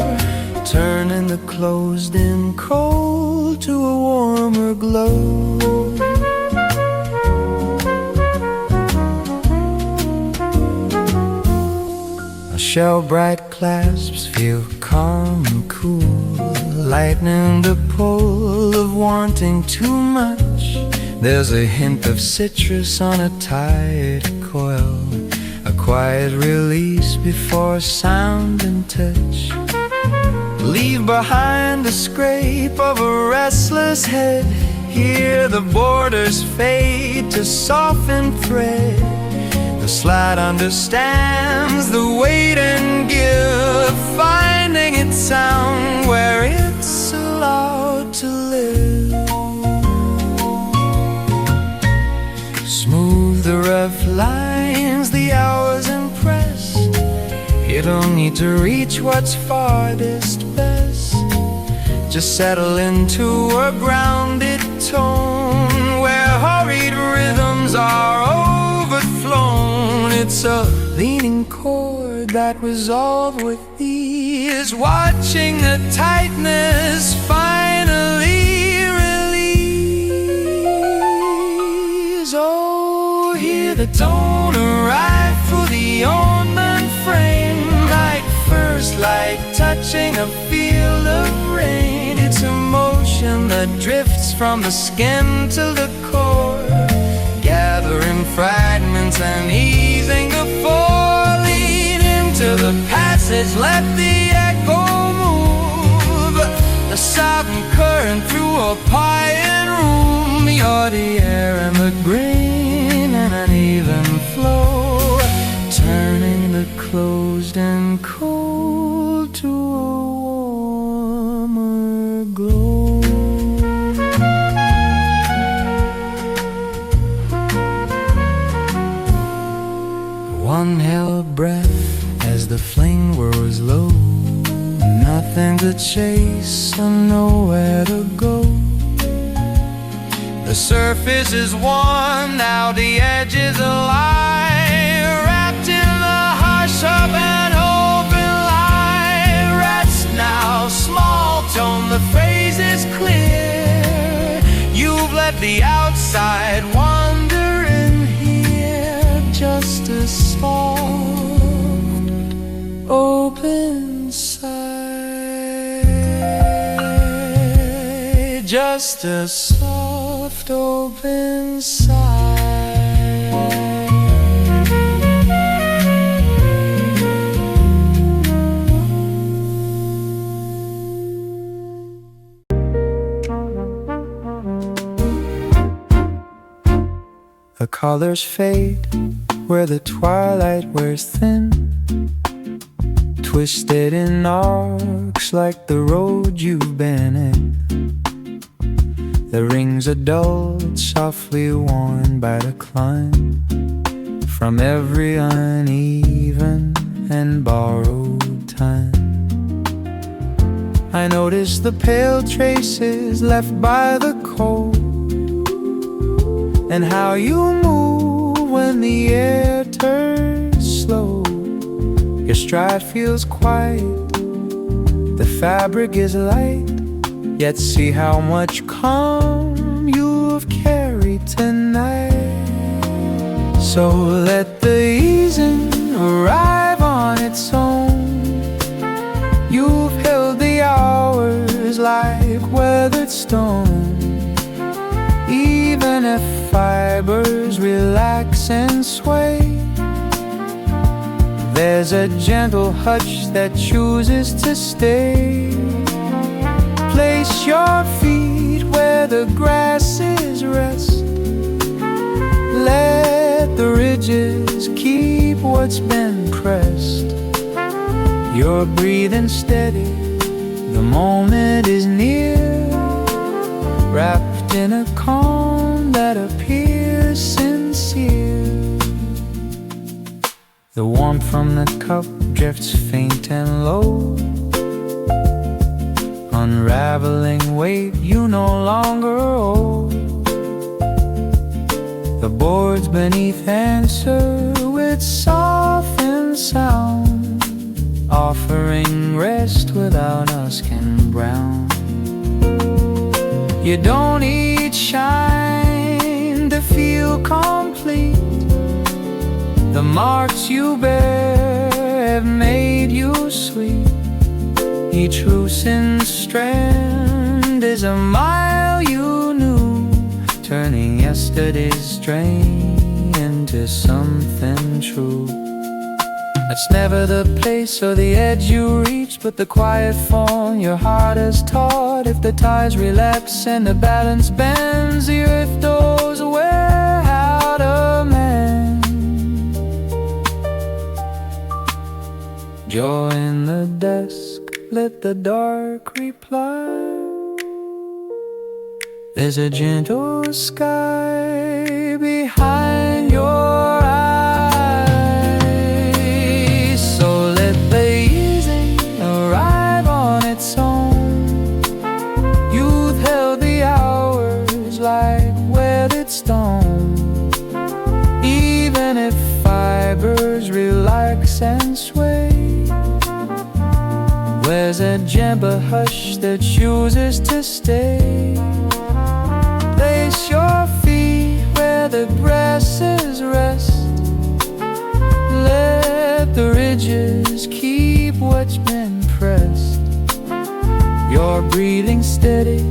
turning the closed-in cold to a warmer glow. Shell bright clasps feel calm and cool, lightening the pull of wanting too much. There's a hint of citrus on a tight coil, a quiet release before sound and touch. Leave behind the scrape of a restless head. Hear the borders fade to soften thread. The slide understands the wait and give, finding its sound where it's allowed to live. Smooth the rough lines, the hours impress. You don't need to reach what's farthest best. Just settle into a grounded tone where hurried rhythms are overflown. It's a leaning chord that resolve with ease, watching the tightness finally release. Oh, hear the tone arrive through the omen frame, like first light touching a field of rain. It's emotion that drifts from the skin to the core, gathering fragments and easing the fall. Lean into the passage, let the echo move, the sudden current through a pine room. You're the air and the grain in an even flow, turning the closed and cold to a warmer glow. One held breath as the flame grows low, nothing to chase and nowhere to go. The surface is warm, now the edges alive, wrapped in the hush of an open light. Rest now, small tone, the phrase is clear. You've let the outside wander in here, just a soft open side, just a soft open side. The colors fade where the twilight wears thin, twisted in arcs like the road you've been in. The rings are dulled, softly worn by the climb, from every uneven and borrowed time. I notice the pale traces left by the cold, and how you move when the air turns slow. Your stride feels quiet, the fabric is light, yet see how much calm you've carried tonight. So let the easing arrive on its own. You've held the hours like weathered stone, even if fibers relax and sway. There's a gentle hush that chooses to stay. Place your feet where the grasses rest. Let the ridges keep what's been pressed. You're breathing steady, the moment is near, wrapped in a calm that appears sincere. The warmth from the cup drifts faint and low, unraveling weight you no longer owe. The boards beneath answer with softened sound, offering rest without asking brown. You don't need shine to feel complete. The marks you bear have made you sweet. Each loosened strand is a mile you knew, turning yesterday's strain into something true. It's never the place or the edge you reach, but the quiet form your heart has taught. If the tides relapse and the balance bends, the earth knows where how to mend. Join the desk, let the dark reply. There's a gentle sky behind your eyes. So let the easing arrive on its own. You've held the hours like weathered stone. Even if fibers relax and sway, there's a jamba hush that chooses to stay. Place your feet where the grasses rest. Let the ridges keep what's been pressed. You're breathing steady,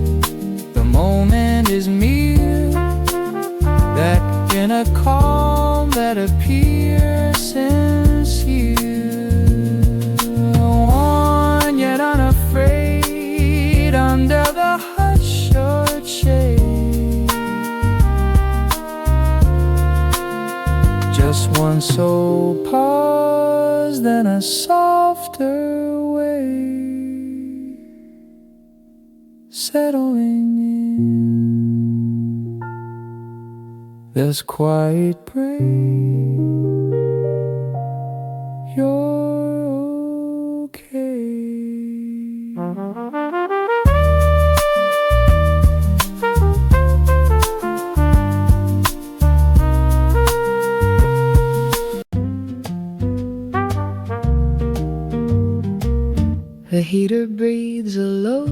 the moment is near. Back in a calm that appears sincere. Worn yet unafraid under the hush or shade. Just one soul pause, then a softer way settling in. There's quiet break. You're okay. The heater breathes a low,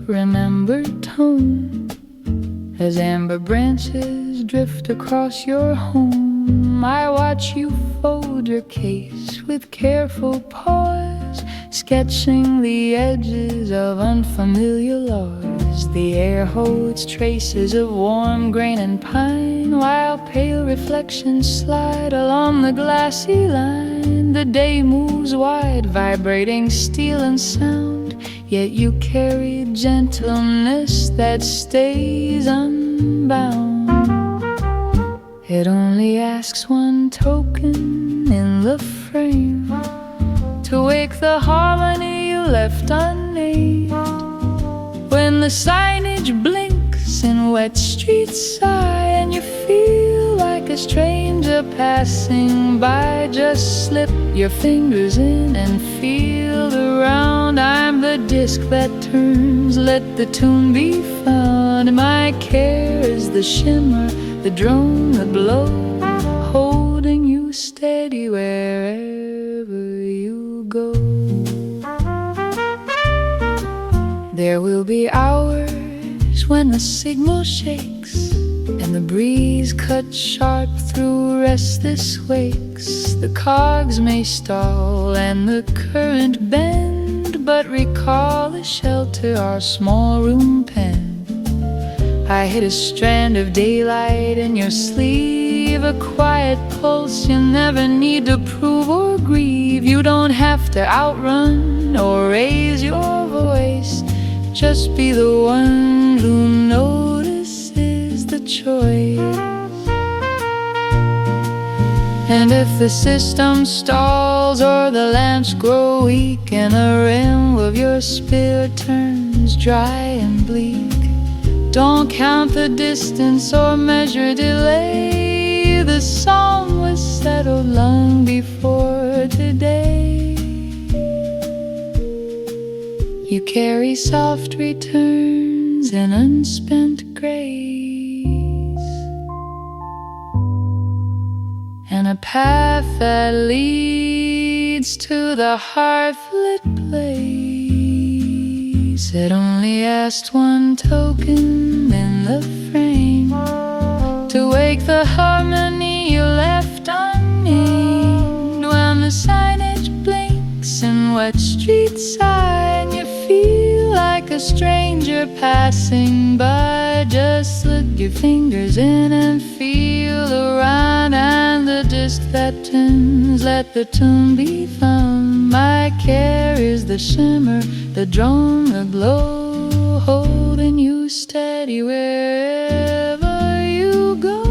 remembered tone as amber branches drift across your home. I watch you fold your case with careful pause, sketching the edges of unfamiliar laws. The air holds traces of warm grain and pine, while pale reflections slide along the glassy line. The day moves wide, vibrating steel and sound, yet you carry gentleness that stays unbound. It only asks one token in the frame to wake the harmony you left unnamed. When the signage blinks in wet streets sigh, and you feel like a stranger passing by, just slip your fingers in and feel the round. I'm the disc that turns, let the tune be found. My care is the shimmer, the drone, the blow, holding you steady wherever you go. There will be hours when the signal shakes and the breeze cuts sharp through restless wakes. The cogs may stall and the current bend, but recall the shelter our small room penned. I hit a strand of daylight in your sleeve, a quiet pulse you never need to prove or grieve. You don't have to outrun or raise your voice, just be the one who notices the choice. And if the system stalls or the lamps grow weak and the rim of your spirit turns dry and bleak, don't count the distance or measure delay. The song was settled long before today. You carry soft returns and unspent grace, and a path that leads to the hearth-lit place. It only asked one token in the frame to wake the harmony you left unnamed. When the signage blinks in wet street sign, you feel like a stranger passing by. Just slip your fingers in and feel around, and the disc that turns, let the tune be found. My care is the shimmer, the drone, the glow, holding you steady wherever you go.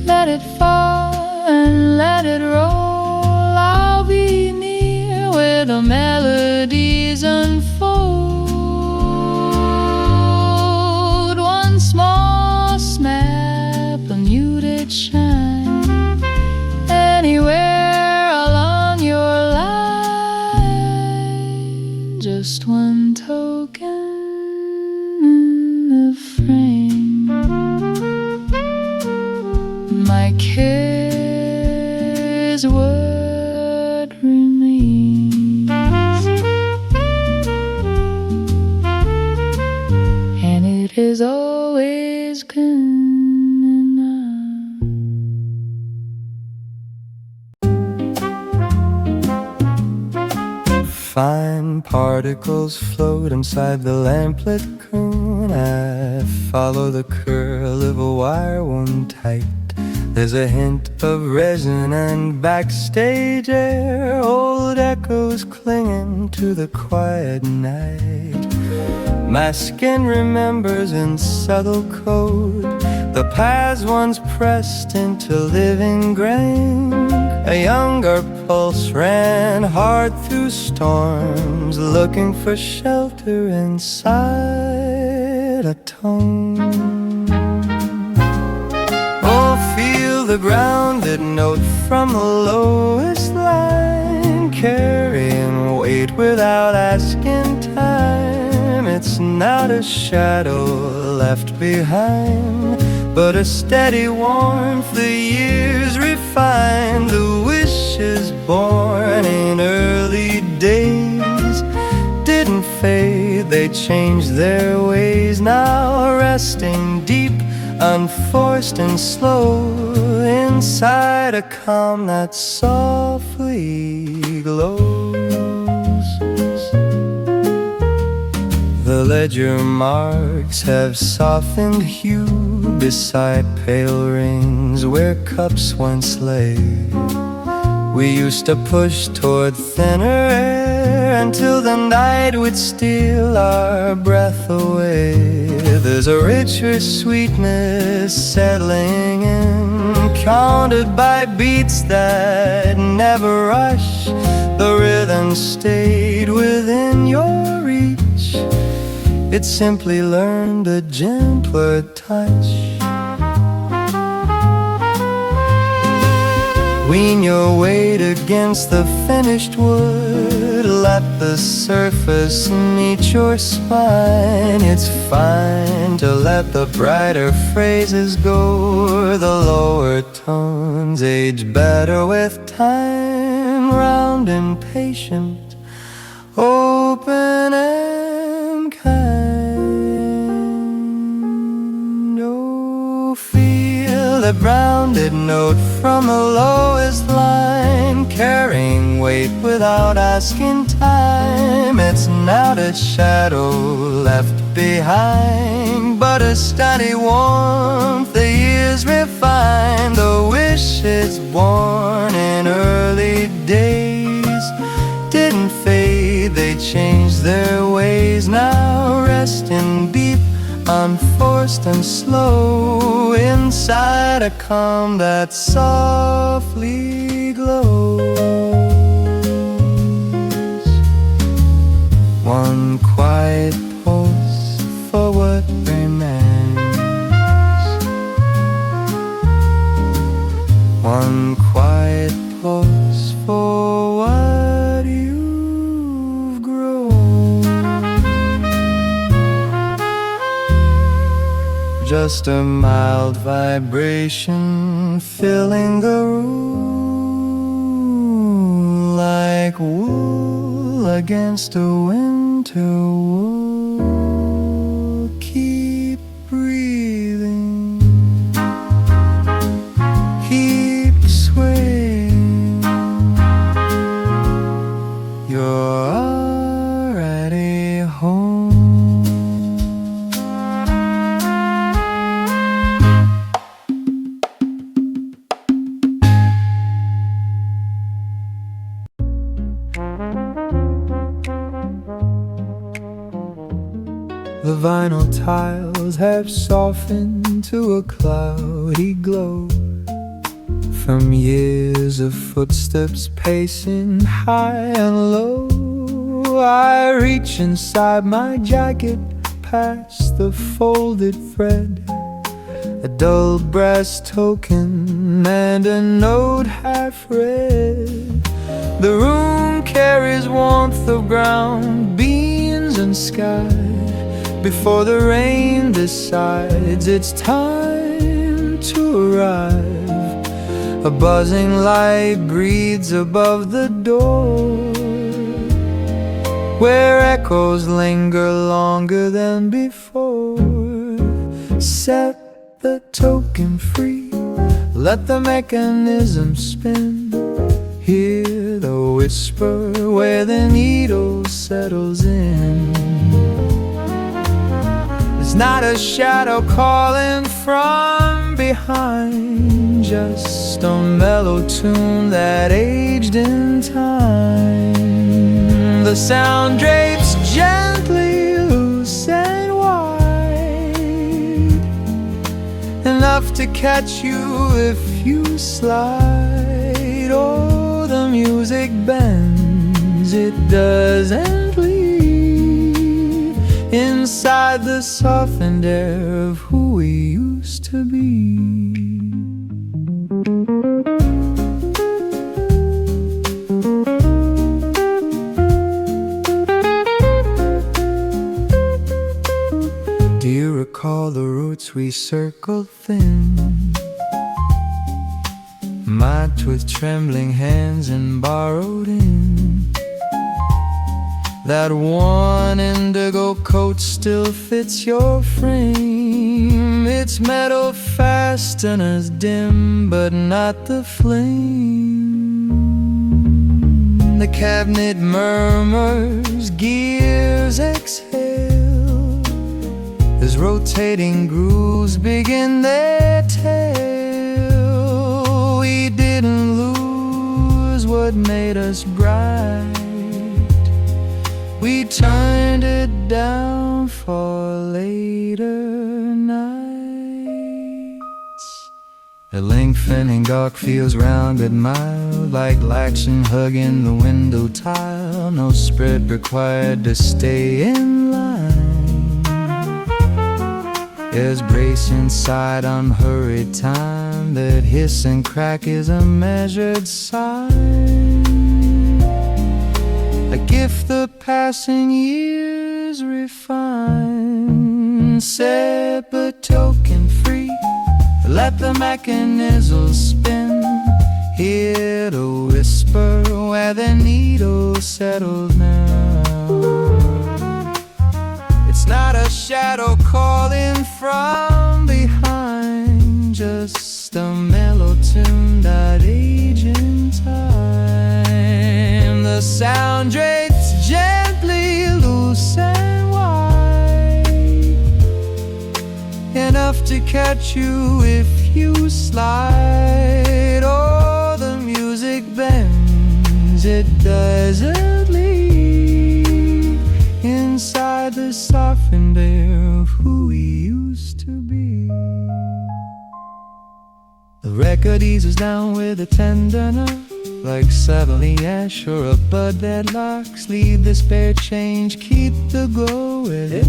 Let it fall and let it roll. I'll be near where the melodies unfold. One small snap, a muted shine, anywhere along your line. Just one token in the frame. My care is what remains, and it is always good enough. Fine particles float inside the lamplit cone. I follow the curl of a wire worn tight. There's a hint of resin and backstage air, old echoes clinging to the quiet night. My skin remembers in subtle code the paths once pressed into living grain. A younger pulse ran hard through storms, looking for shelter inside a tone. Oh, feel the grounded note from the lowest line, carrying weight without asking time. It's not a shadow left behind, but a steady warmth the years refine. The wishes born in early days didn't fade, they changed their ways. Now resting deep, unforced and slow, inside a calm that softly glows. The ledger marks have softened hue beside pale rings where cups once lay. We used to push toward thinner air until the night would steal our breath away. There's a richer sweetness settling in, counted by beats that never rush. The rhythm stayed within your reach, it simply learned a gentler touch. Wean your weight against the finished wood, let the surface meet your spine. It's fine to let the brighter phrases go. The lower tones age better with time. Round and patient, open and kind. Oh, feel the rounded note from the lowest line, carrying weight without asking time. It's not a shadow left behind, but a steady warmth the years refine. The wishes born in early days didn't fade, they changed their ways. Now resting deep, unforced and slow, inside a calm that softly glows. One quiet pulse for what remains, one quiet pulse for what you've grown. just a mild vibration filling the room like wool against a winter wool. Keep breathing, keep swaying. You're already home. The vinyl tiles have softened to a cloudy glow from years of footsteps pacing high and low. I reach inside my jacket past the folded thread, a dull brass token and a note half read. The room carries warmth of ground, beans and sky, before the rain decides it's time to arrive. A buzzing light breathes above the door, where echoes linger longer than before. Set the token free, let the mechanism spin. Hear the whisper where the needle settles in. It's not a shadow calling from behind, just a mellow tune that aged in time. The sound drapes gently loose and wide, enough to catch you if you slide. Oh, the music bends, it doesn't leave inside the softened air of who we used to be. Do you recall the routes we circled thin, marked with trembling hands and borrowed in? That one indigo coat still fits your frame. Its metal fasteners dim, but not the flame. The cabinet murmurs, gears exhale as rotating grooves begin their tale. We didn't lose what made us bright, we turned it down for later nights. A lengthening dark feels round and mild, like laxing hugging the window tile. No spread required to stay in line. There's brace inside unhurried time, that hiss and crack is a measured sign. A gift the passing years refine. Set the token free, let the mechanism spin. Hear the whisper where the needle settles now. It's not a shadow calling from behind, just a mellow tune that age in time. The sound drapes gently loose and wide, enough to catch you if you slide. Oh, the music bends, it doesn't leave inside the softened air of who we used to be. The record eases down with a tender note, like Savory ash or a bud that locks. Leave the spare change, keep the glow with it.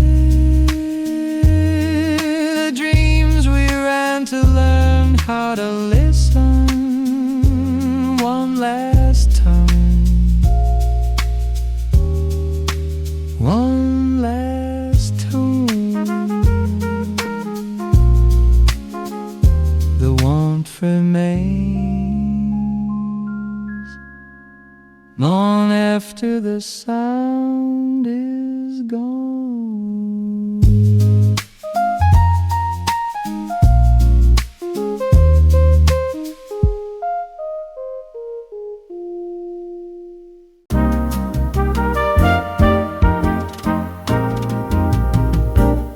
The dreams we ran to learn how to listen one last time, one last tune. remains long after the sound is gone.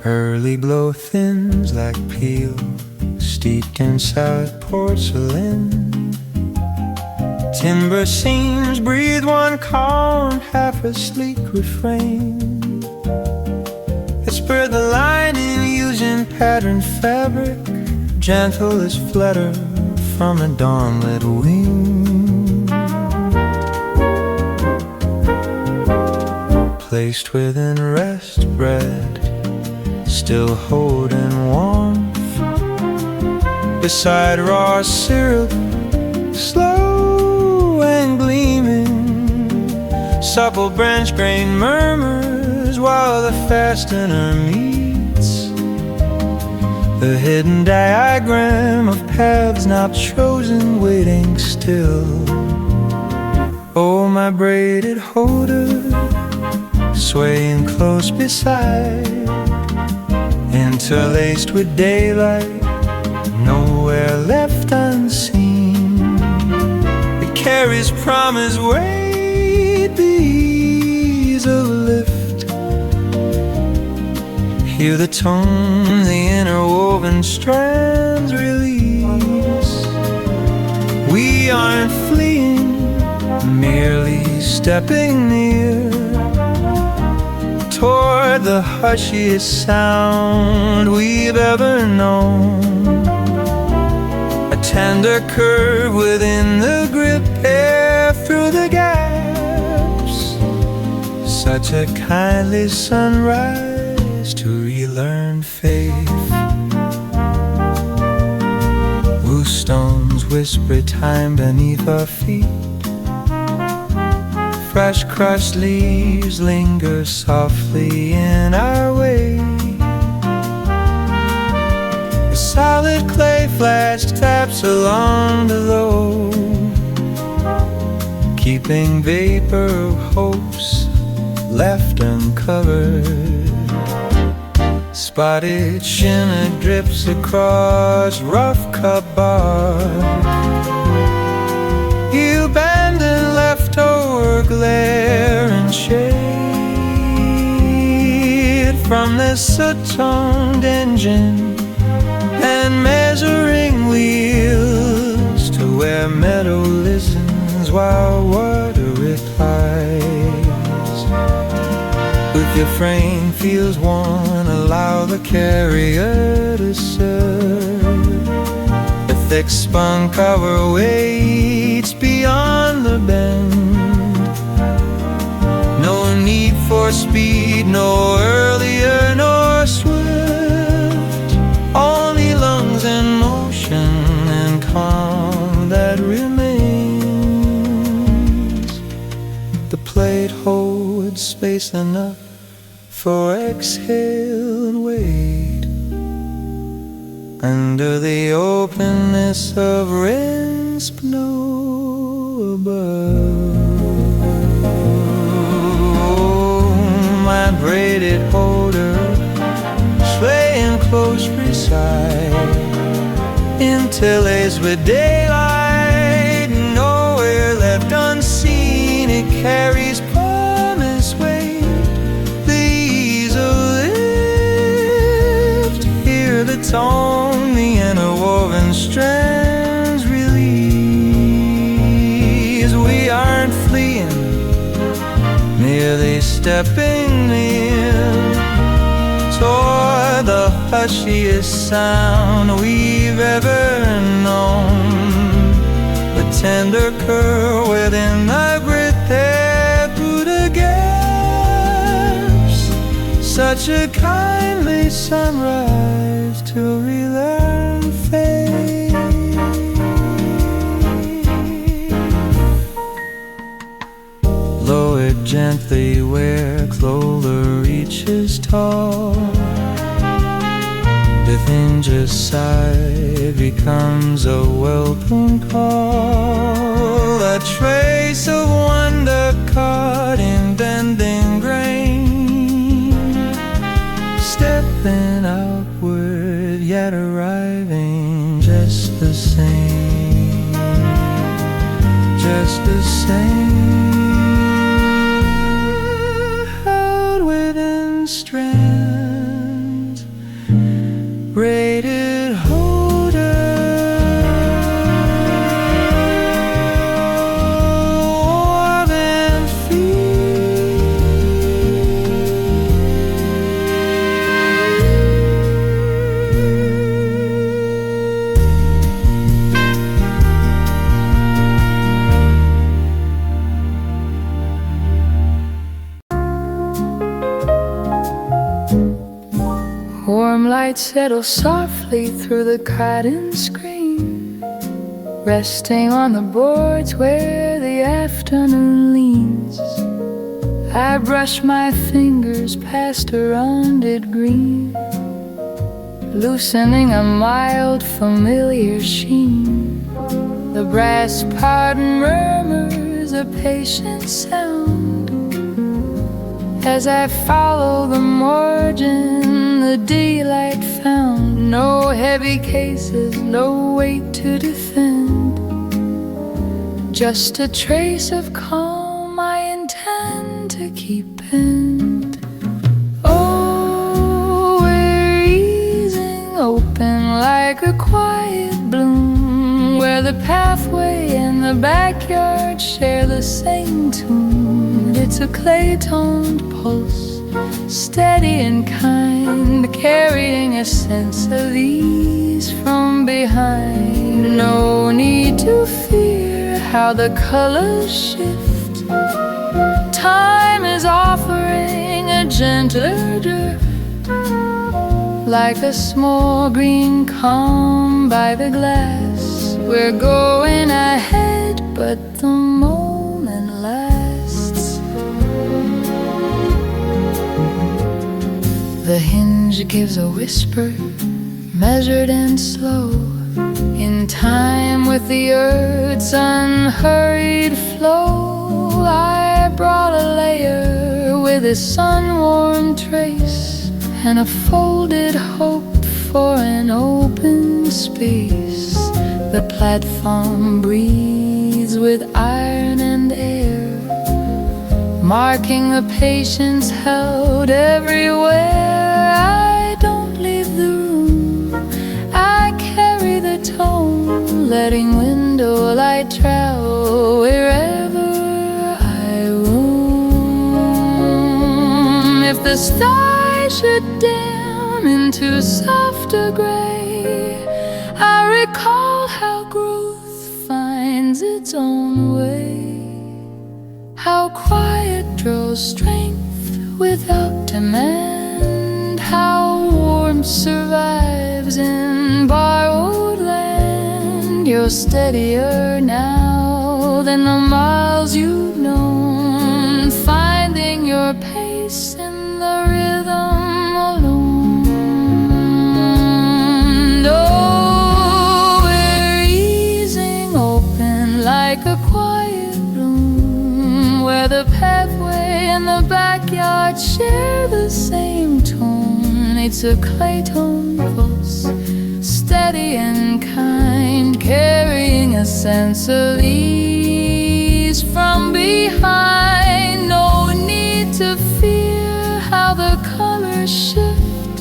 Early blow thins like peel steeped in South porcelain. Timber seams breathe one calm, half a sleek refrain. It spread the lining using patterned fabric, gentle as flutter from a dawnlit wing. Placed within rest bread, still holding warmth, beside raw syrup, slow and gleaming. Supple branch grain murmurs while the fastener meets. The hidden diagram of paths not chosen, waiting still. Oh, my braided holder, swaying close beside, interlaced with daylight, nowhere left unseen. It carries promise, weight, the ease of lift. Hear the tone, the interwoven strands release. We aren't fleeing, merely stepping near toward the hushiest sound we've ever known. A tender curve within the grip, air through the gaps. Such a kindly sunrise to relearn faith. Woo stones whisper time beneath our feet. Fresh crushed leaves linger softly in our way. A solid clay flash taps along below, keeping vapor of hopes left uncovered. Spotted shimmer drips across rough cut bark. You abandon leftover glare and shade from the soot-toned engine and measuring wheels to where meadow listens while water replies. If your frame feels worn, allow the carrier to serve. The thick spun cover waits beyond the bend. No need for speed, no earlier nor swift. Only lungs in motion and calm that remains. The plate holds space enough for exhale and wait. Under the openness of rinse snow above. Oh, my braided holder, swaying close beside, interlaced with daylight, nowhere left unseen. It carries promise weight, the ease of lift. Hear the tone, the interwoven strands release. We aren't fleeing, merely stepping near toward the hushiest sound we've ever known. The tender curl within the grit there through the gaps. Such a kindly sunrise to relearn faith. Lower gently where clover reaches tall, within just sigh becomes a welcome call, a trace of wonder caught in bending grain, stepping outward yet arriving just the same, just the same. Held within strands, braided holder, warm and Warm light settles softly through the cotton screen, resting on the boards where the afternoon leans. I brush my fingers past a rounded green, loosening a mild familiar sheen. The brass pot murmurs a patient sound as I follow the margin, the daylight found. No heavy cases, no weight to defend, just a trace of calm I intend to keep in. Oh, we're easing open like a quiet bloom, where the pathway and the backyard share the same tune. It's a clay-toned pulse, steady and kind, carrying a sense of ease from behind. No need to fear how the colors shift. Time is offering a gentler drift, like a small green calm by the glass. We're going ahead, but the moment lasts. The hinge gives a whisper, measured and slow, in time with the earth's unhurried flow. I brought a layer with a sun-warmed trace, and a folded hope for an open space. The platform breathes with iron and air, marking the patience held everywhere. I don't leave the room, I carry the tone, letting window light travel wherever I roam. If the sky should dim into softer gray, I recall how growth finds its own way, how quiet draws strength without demand, how warmth survives in borrowed land. You're steadier now than the miles you've known, finding your pace in the rhythm alone. Oh, we're easing open like a quiet bloom, where the pathway and the backyard share the same tone. It's a clay-toned pulse, steady and kind, carrying a sense of ease from behind. No need to fear how the colors shift.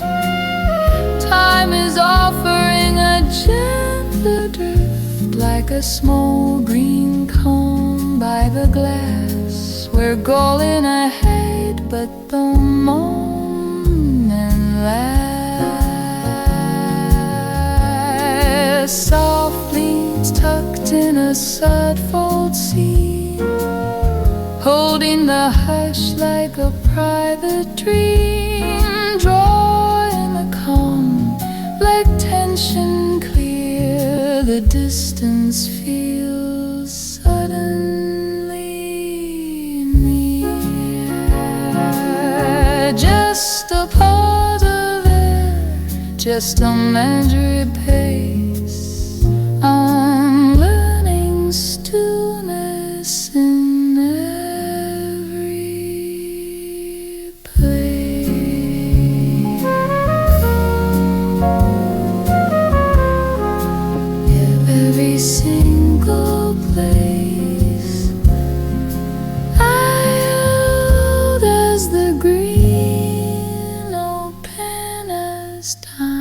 Time is offering a gentler drift, like a small green calm by the glass. We're going ahead, but the moment lasts. Soft leaves tucked in a sud-fold scene, holding the hush like a private dream. Drawing the calm, let tension clear. The distance feels suddenly near. Just a pause of air just a measured pace. I'm learning stillness in every place. Every single place I held as the green open as time.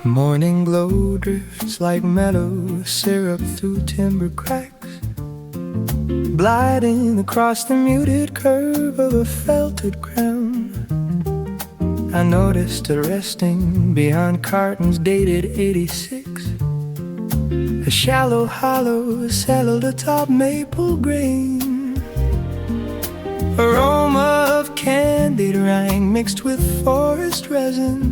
Morning glow drifts like meadow syrup through timber cracks, gliding across the muted curve of a felted crown. I noticed her resting behind curtains dated 86. A shallow hollow settled atop maple grain. Aroma of candied rind mixed with forest resin,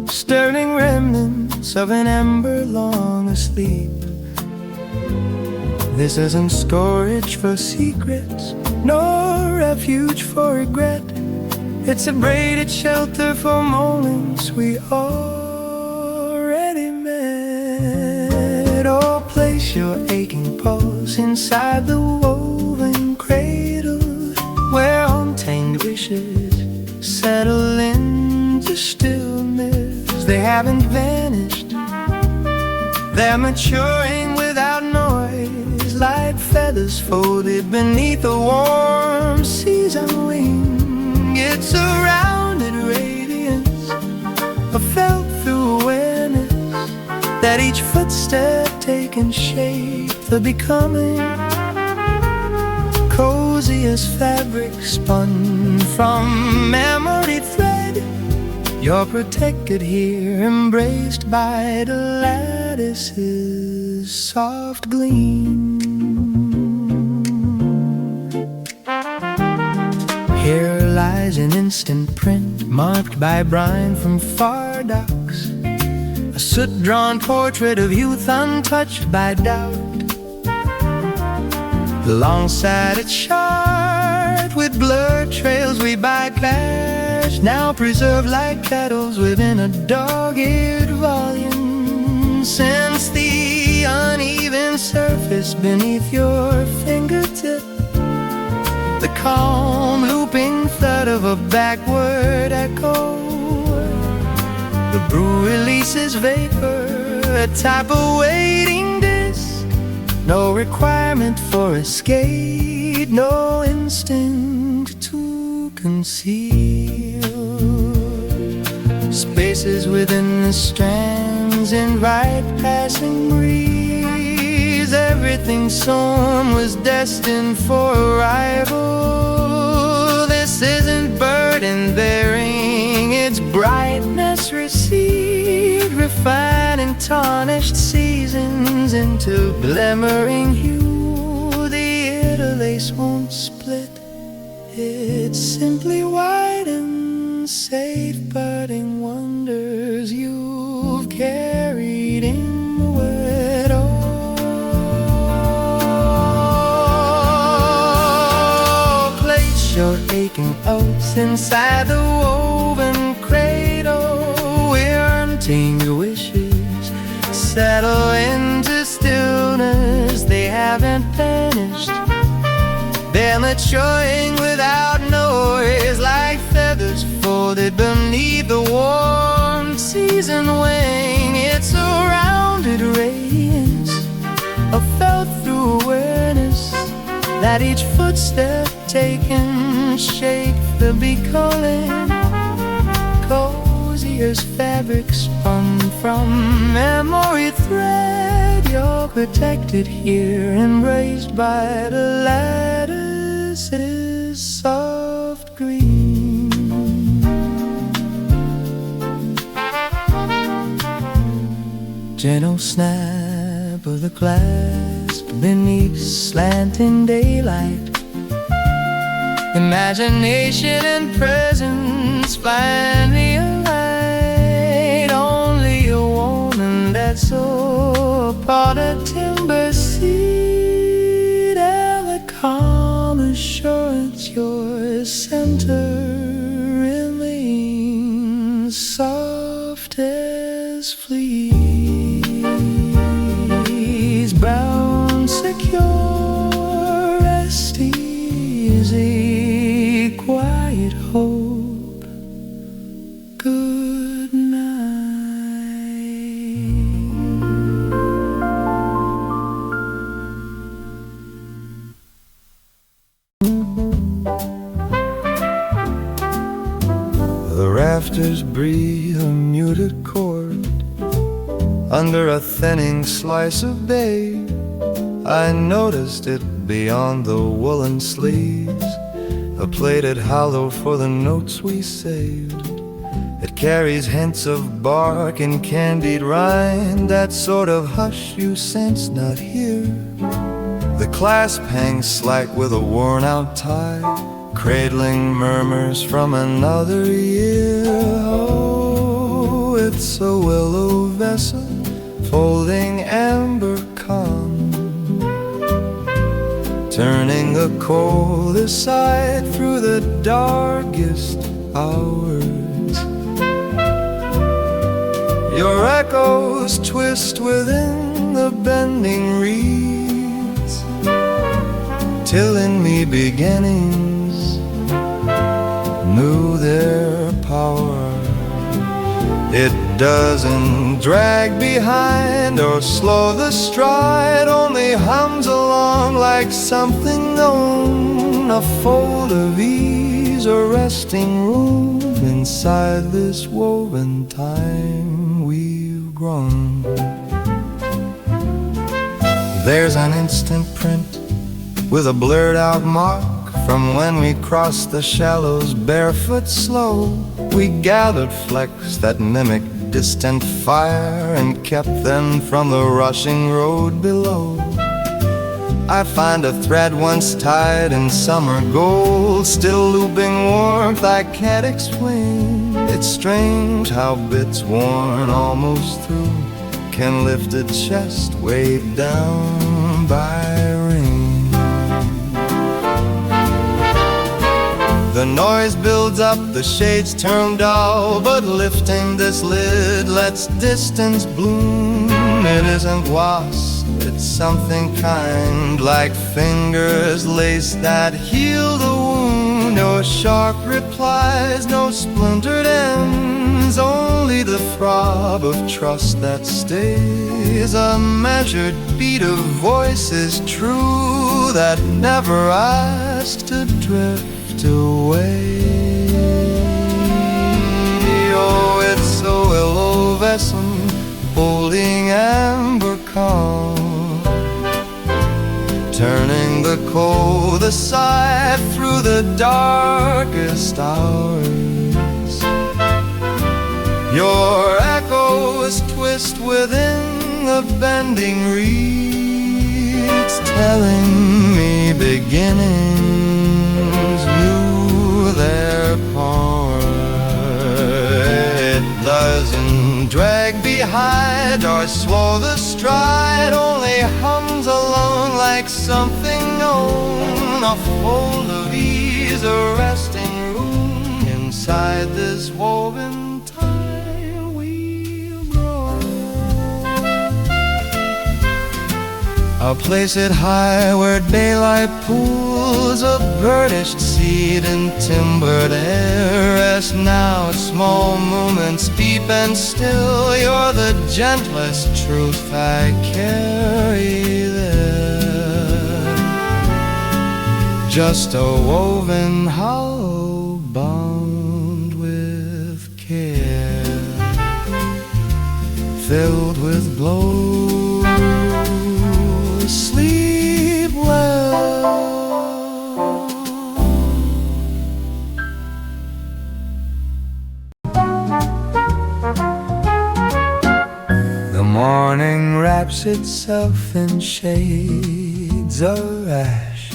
stirring remnants of an ember long asleep. This isn't storage for secrets, nor refuge for regret. It's a braided shelter for moments we already met. Oh, place your aching pulse inside the woven cradle, where untamed wishes settle into stillness. They haven't vanished, they're maturing without noise, like feathers folded beneath a warm season wing. It's a rounded radiance, a felt through awareness, that each footstep taking shape, the becoming. Cozy as fabric spun from memory thread, you're protected here, embraced by the lattice's soft gleam. Here lies an instant print marked by brine from far docks, a soot-drawn portrait of youth untouched by doubt. Alongside a chart with blurred trails we bypassed, now preserved like petals within a dog-eared volume. Since the uneven surface beneath your fingertip, the calm looping thud of a backward echo, the brew releases vapor, a type of waiting disk. No requirement for escape, no instinct to conceal. Spaces within the strands invite passing breeze. Everything sown was destined for arrival. This isn't burden bearing, it's brightness received, refining tarnished seasons into glimmering hue. The interlace won't split, it simply widens, safeguarding wonders you've carried in the wet. Oh, place your aching oats inside the woven cradle, where untamed wishes settle into stillness. They haven't vanished, they're maturing without noise, like feathers folded beneath the warm season wing. It's a rounded radiance, a felt through awareness, that each footstep taken shape the becoming. Cozy as fabric spun from memory thread, you're protected here, embraced by the lattice's soft green. Gentle snap of the clasp beneath slanting daylight, imagination and presence finally alive. restless fleas, bound secure, rest easy, quiet hope, good The rafters breathe a muted chord under a thinning slice of bay. I noticed it beyond the woolen sleeves, a plated hollow for the notes we saved. It carries hints of bark and candied rind, that sort of hush you sense not here. The clasp hangs slack with a worn-out tie, cradling murmurs from another year. Oh, it's a willow vessel folding amber calm, turning the cold aside through the darkest hours. Your echoes twist within the bending reeds, till in me beginnings knew their power. It doesn't drag behind or slow the stride, only hums along like something known, a fold of ease, a resting room inside this woven time we've grown. There's an instant print with a blurred out mark from when we crossed the shallows barefoot slow. We gathered flecks that mimicked distant fire and kept them from the rushing road below. I find a thread once tied in summer gold, still looping warmth I can't explain. It's strange how bits worn almost through can lift a chest weighed down by rain. The noise builds up, the shades turn dull, but lifting this lid lets distance bloom. It isn't wasp, it's something kind, like fingers laced that heal the wound. No sharp replies, no splintered ends, only the throb of trust that stays. A measured beat of voices true that never asked to drift away. Oh, it's a willow vessel holding amber calm, turning the cold aside through the darkest hours. Your echoes twist within the bending reeds, telling me beginnings knew their power. It doesn't drag behind or slow the stride, only hums along like something known, a fold of ease, a resting room inside this woven time we've grown. I'll place it high where daylight pools, a burnished seed in timbered air. Rest now, small moments deep and still, you're the gentlest truth I carry there. Just a woven hollow bound with care, filled with blows. Sleep well. The morning wraps itself in shades of ash,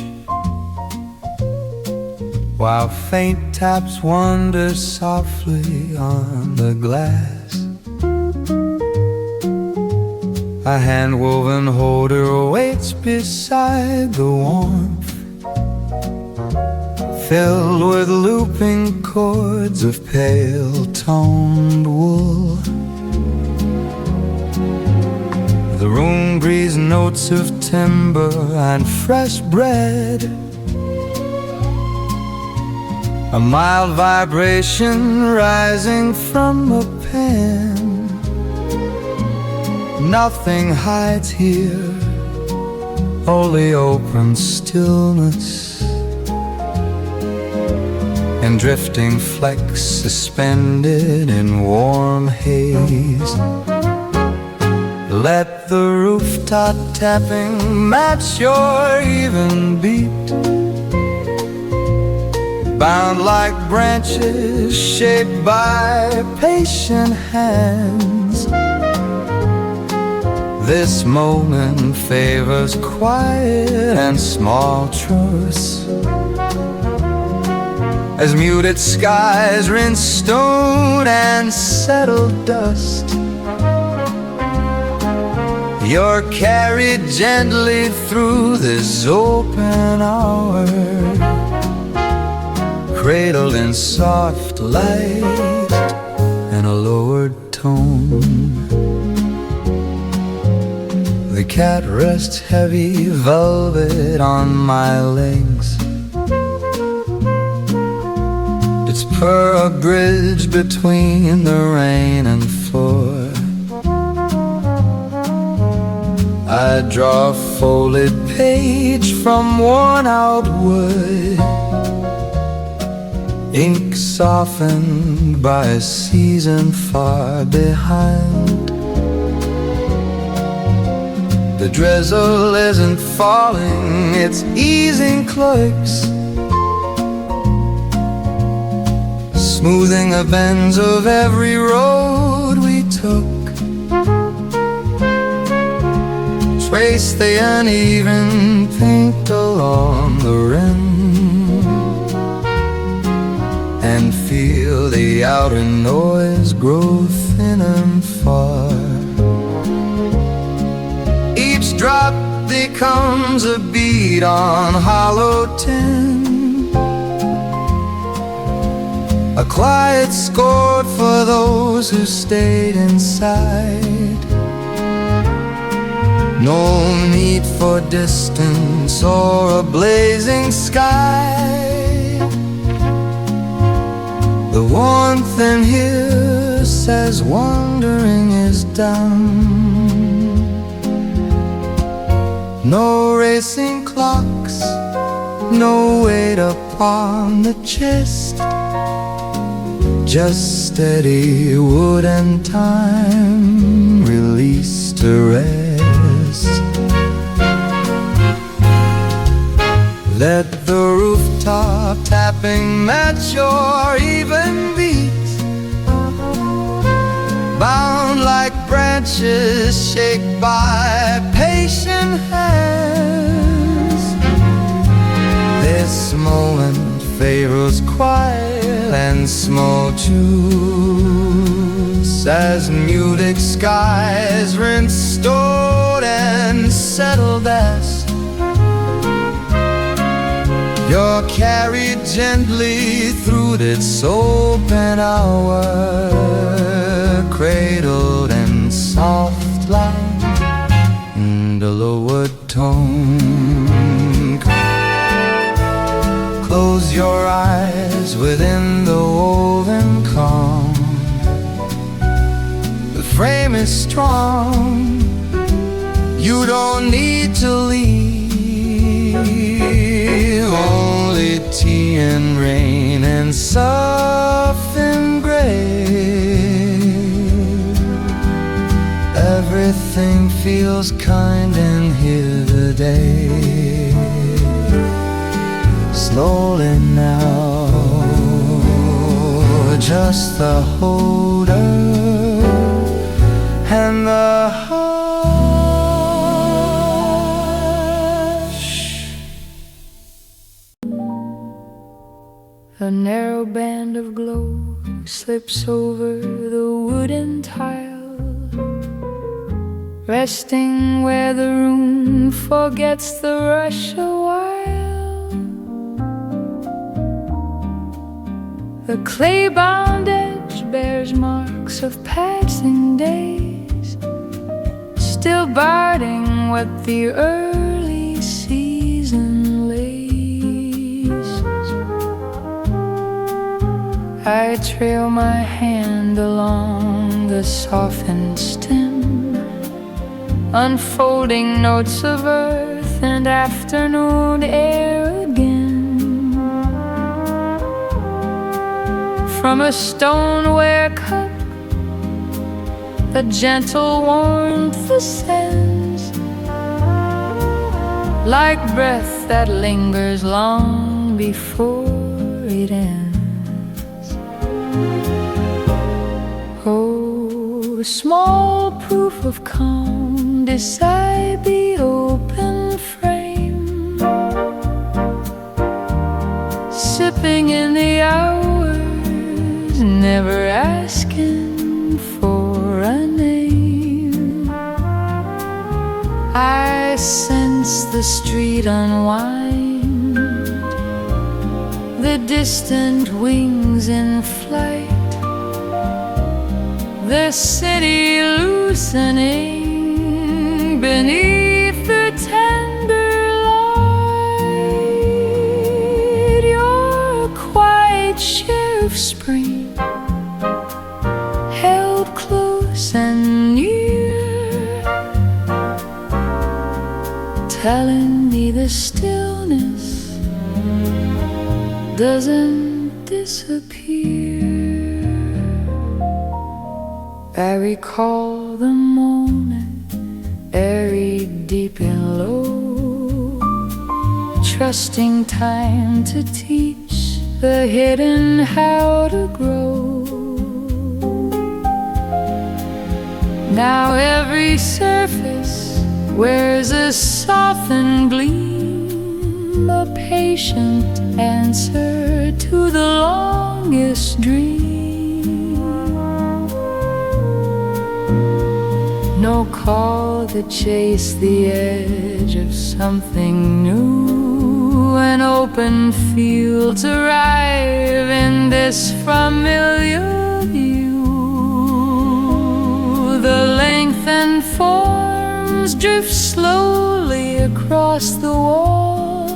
while faint taps wander softly on the glass. A hand-woven holder waits beside the warmth, filled with looping cords of pale-toned wool. notes of timber and fresh bread. A mild vibration rising from a pen. Nothing hides here, only open stillness and drifting flecks suspended in warm haze. Let the rooftop tapping match your even beat. Bound like branches shaped by patient hands. This moment favors quiet and small truths. As muted skies rinse stone and settle dust, you're carried gently through this open hour, cradled in soft light and a lowered tone. The cat rests heavy velvet on my legs. It's per a bridge between the rain and floor. I draw a folded page from worn out wood, ink softened by a season far behind. The drizzle isn't falling, it's easing clerks, smoothing the bends of every road we took. Trace the uneven paint along the rim and feel the outer noise grow thin and far. Each drop becomes a beat on hollow tin, a quiet score for those who stayed inside. No need for distance or a blazing sky. The warmth in here says wandering is done. No racing clocks, no weight upon the chest, just steady wood and time released to rest. Let the rooftop tapping match your even beat, bound like branches shaped by patient hands. This moment favors quiet and small truths, as muted skies rinse stone and settle dust. You're carried gently through this open hour, cradled in soft light and a lowered tone. Close your eyes within the woven calm. The frame is strong, you don't need to leave. Only tea and rain and softened gray. Everything feels kind in here today. Slowly now, just the holder and the A narrow band of glow slips over the wooden tile, resting where the room forgets the rush a while. The clay-bound edge bears marks of passing days, still biting what the early season laces. I trail my hand along the softened stem, unfolding notes of earth and afternoon air again. From a stoneware cup, a gentle warmth ascends, like breath that lingers long before it ends. Oh, small proof of calm beside the open frame, sipping in the hours, never asking for a name. I sense the street unwind, the distant wings in flight, the city loosening beneath the tender light. Your quiet share of spring, held close and near, telling me the stillness doesn't disappear. I recall the moment, airy, deep and low, trusting time to teach the hidden how to grow. Now every surface wears a softened gleam, a patient answer to the longest dream. No call to chase the edge of something new, an open field to arrive in this familiar view. The lengthened forms drift slowly across the wall,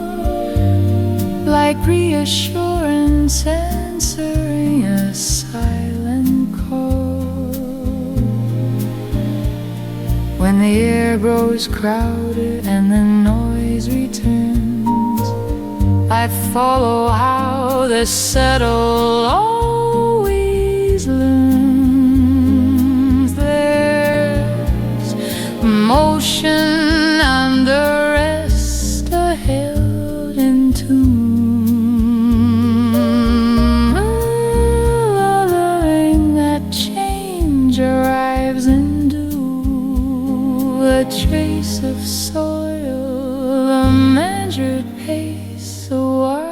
like reassurance answering a silent call. When the air grows crowded and the noise returns, I follow how the subtle always learns. There's motion and the rest are held in tune, allowing that change arrives in a trace of soil, a measured pace, a while.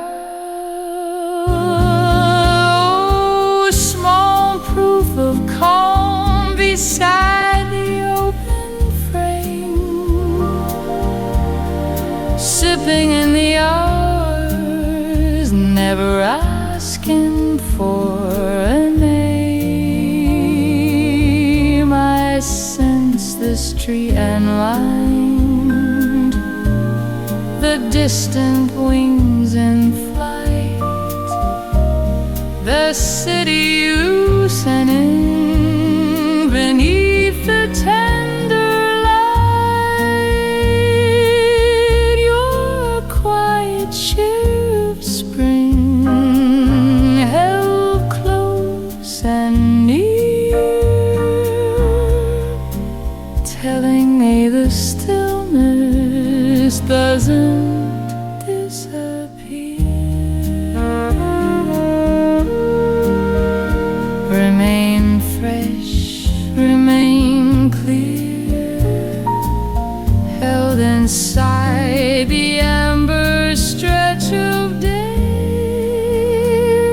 Oh, small proof of calm beside the open frame, sipping in the hours, never asking for a name. I sense the street and wind, the distant wings in flight, the city loosening beneath the tender light. Your quiet share of spring, held close and near, telling me the stillness doesn't disappear. Remain fresh, remain clear, held inside the amber stretch of day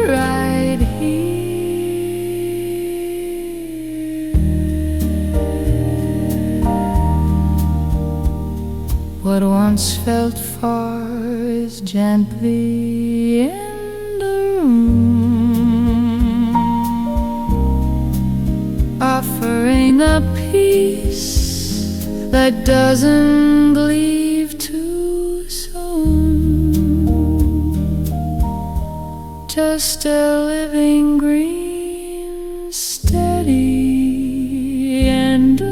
right here. What once felt far is gently in the room, offering a peace that doesn't leave too soon. Just a living green, steady and alive.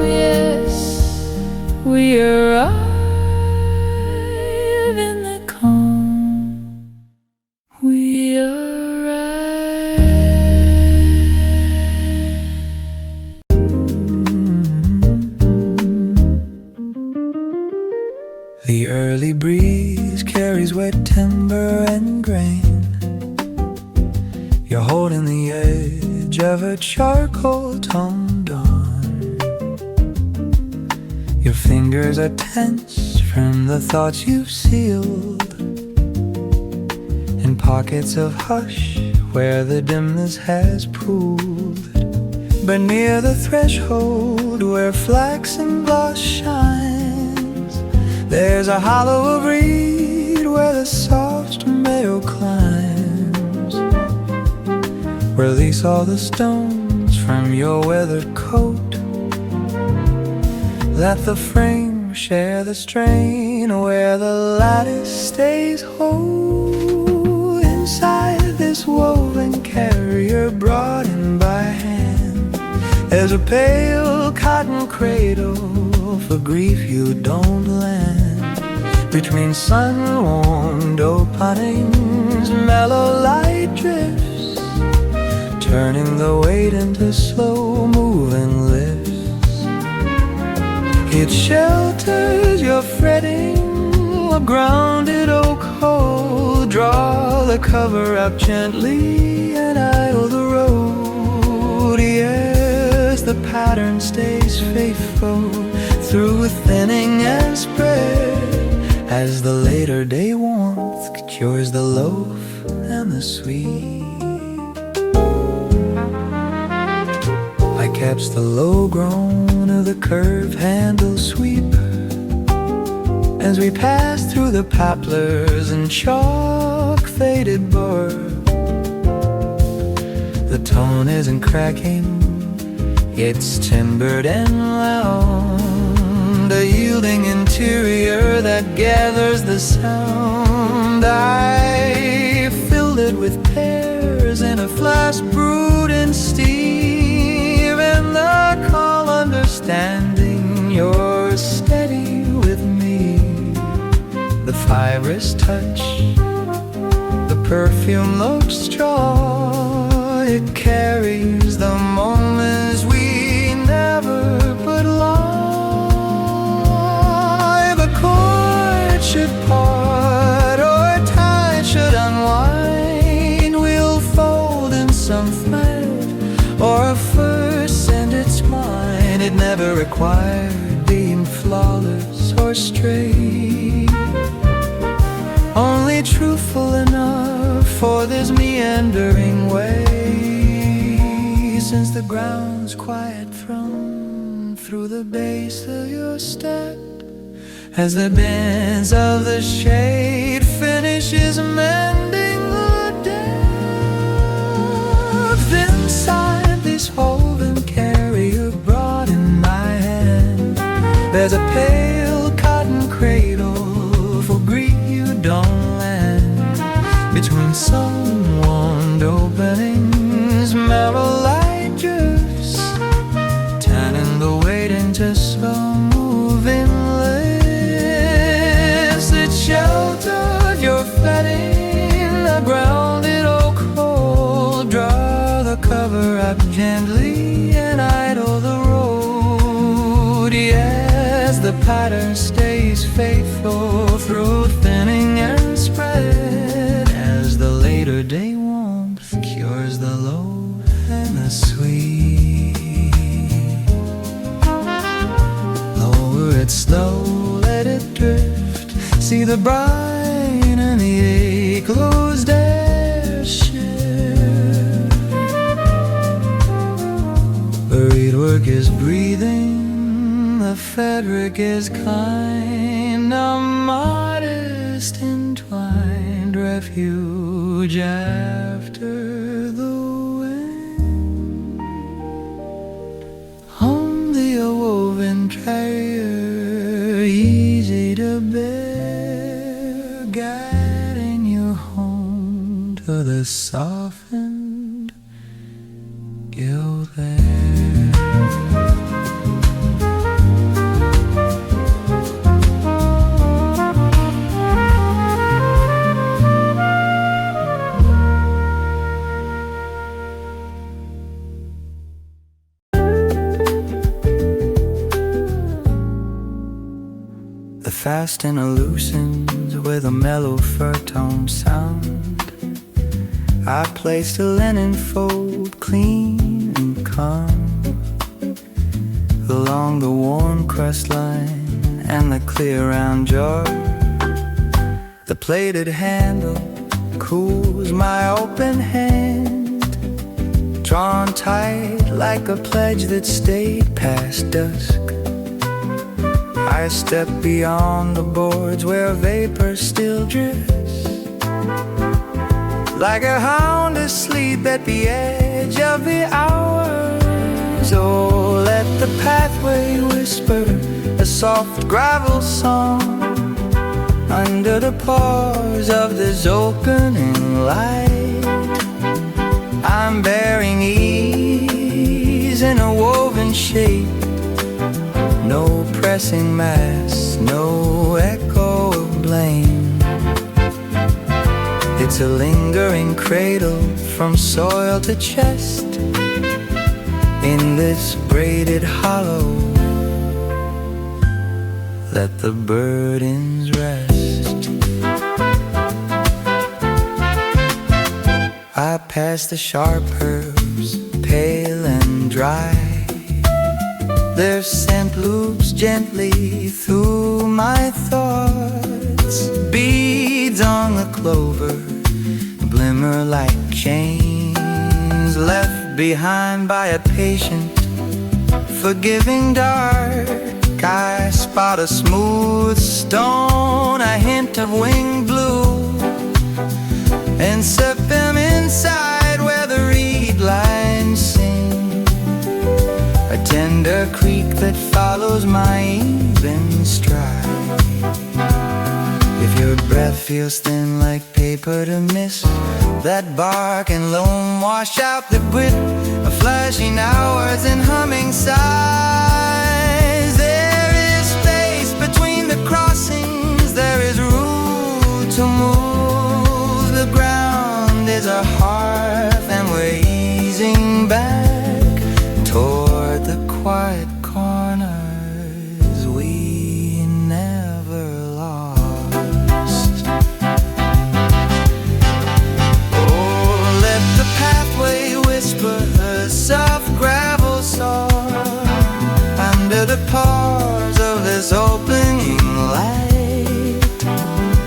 Yes, we arrive in the calm. We The early breeze carries wet timber and grain. You're holding the edge of a charcoal toned dawn. Your fingers are tense from the thoughts you've sealed in pockets of hush where the dimness has pooled. But near the threshold where flaxen gloss shines, there's a hollow of reed where the soft mail climbs. Release all the stones from your weathered coat. Let the frame share the strain where the lattice stays whole. Inside this woven carrier brought in by hand, there's a pale cotton cradle for grief you don't land. Between sun-warmed openings, mellow light drifts, turning the weight into slow-moving lifts. It shelters your fretting, a grounded oak hole. Draw the cover up gently and idle the road. Yes, the pattern stays faithful through thinning and spread, as the later day warmth cures the loaf and the sweet. I catch the low groan of the curved handle sweep as we pass through the poplars and chalk faded bark. The tone isn't cracking, it's timbered and round, a yielding interior that gathers the sound. I filled it with pears in a flask brewed in steam, and the call understanding you're steady with me. The fibrous touch, the perfume looks straw, it carries the moments we never put lie. The cord should part or tie should unwind, we'll fold in some thread or a first and it's mine. It never required being flawless or straight, only truthful enough for this meandering way. Since the ground's quiet thrum through the base of your step, as the bends of the shade finishes mending the depth. Inside this woven carrier brought in my hand, there's a pale cotton cradle for grief you don't land. Between sun-warmed openings, mellow light drifts, turning the weight into slow-moving lifts. It sheltered your fretting, a grounded oak hole. Draw the cover up gently and idle the road. Yes, the pattern stays faithful through thinning and spread, as the later day warmth cures the low and the sweet. Lower it slow, let it drift, see the brine and the ache closed air share. The reedwork is breathing, the fabric is kind, a modest entwined refuge after the wind. you there. The fastener loosens with a mellow fur-tone sound. I placed a linen fold clean and calm along the worn crust line and the clear round jar. The plated handle cools my open hand, drawn tight like a pledge that stayed past dusk. I step beyond the boards where vapor still drifts, like a hound asleep at the edge of the hours. Oh, let the pathway whisper a soft gravel song under the pause of this opening light. I'm bearing ease in a woven shape, no pressing mass, no echo of blame. It's a lingering cradle from soil to chest in this braided hollow. Let the burdens rest. I pass the sharp herbs, pale and dry. Their scent loops gently through my thoughts. Beads on the clover glimmer like chains left behind by a patient, forgiving dark. I spot a smooth stone, a hint of winged blue, and set them inside where the reed lines sing. A tender creak that follows my even stride. If your breath feels thin like paper to miss, that bark and loam wash out the grit of flashing hours and humming sighs. There is space between the crossings, there is room to move. The ground is a hearth and we're easing back toward the quiet corners we never lost. Oh, let the pathway whisper a soft gravel song under the pause of this opening light.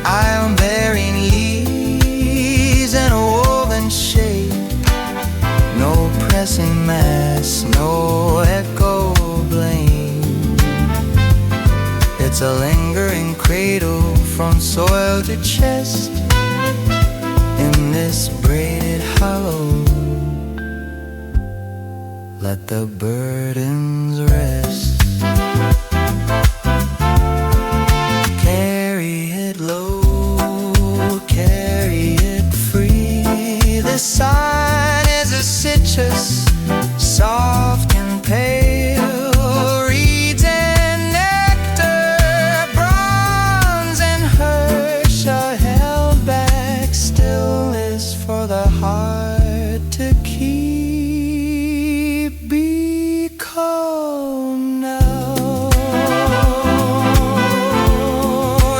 I am bearing leaves in a woven shape, no pressing mass, no echo blame. It's a lingering cradle from soil to chest in this braided hollow. Let the burdens rest. Carry it low, carry it free. The sign is a citrus, soft and pale, reeds and nectar, bronze and hirsch are held back. Stillness for the heart to keep. Be calm now,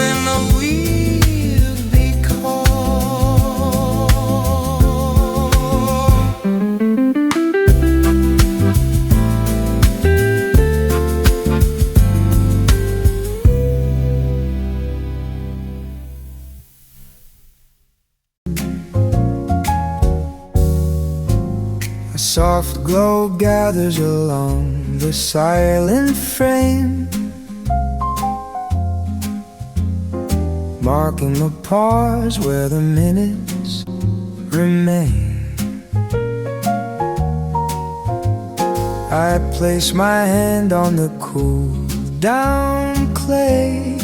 and the wheels be calm. A soft glow gathers along the silent frame, marking the pause where the minutes remain. I place my hand on the cool down clay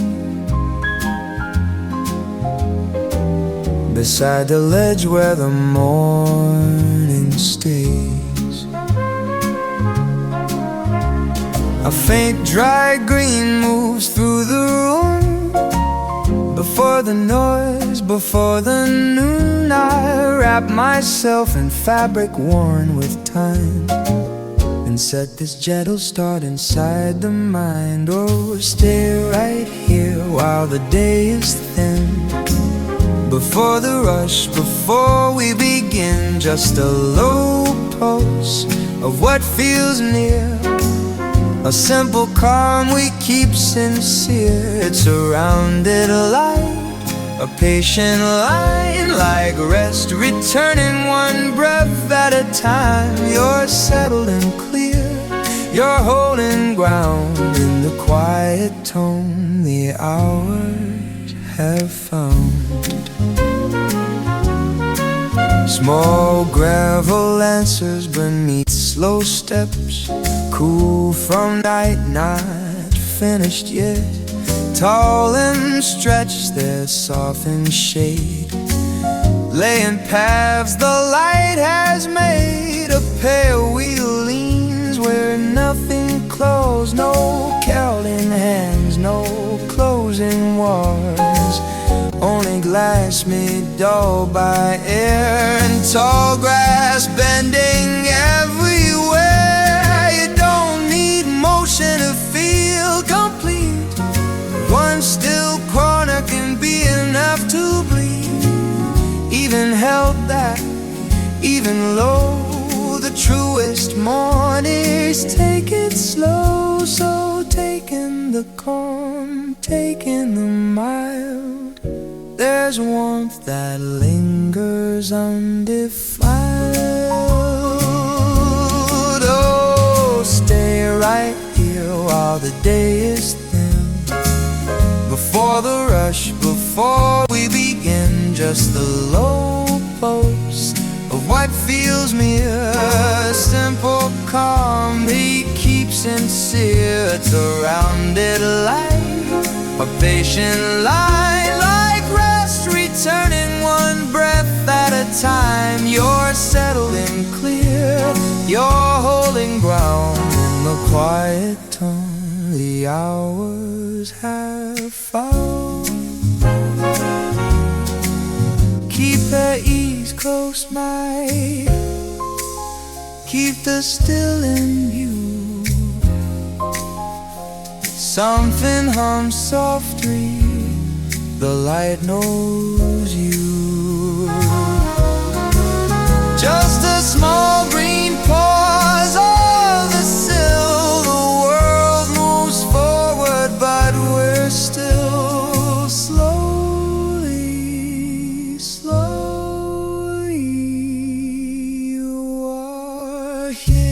beside the ledge where the morning stays. dry green moves through the room. Before the noise, before the noon, I wrap myself in fabric worn with time and set this gentle start inside the mind. Oh, stay right here while the day is thin. Before the rush, before we begin, just a low pulse of what feels near. A simple calm we keep sincere. It's a rounded light, a patient line, like rest returning one breath at a time. You're settled and clear, you're holding ground in the quiet tone the hours have found. Small gravel answers beneath slow steps, cool from night, not finished yet. Tall and stretched, their softened shade, laying paths the light has made. A pale wheel leans where nothing closed, no caroling hands, no closing walls, only glass made dull by air and tall grass bending everywhere. You don't need motion to feel complete. One still corner can be enough to bleed. Even held that, even low, the truest mornings take it slow. So taking the calm, taking the mild, there's warmth that lingers undefiled. Oh, stay right here while the day is thin. Before the rush, before we begin, just the low pulse of what feels near. A simple calm he keeps sincere. It's a rounded light, a patient line, like rest returning one breath at a time. You're settled and clear, you're holding ground in the quiet tone the hours have found. Keep the ease close by, keep the still in view. Something hums softly, the light knows you. Just a small green pause of the sill. The world moves forward, but we're still slowly, slowly. You are here.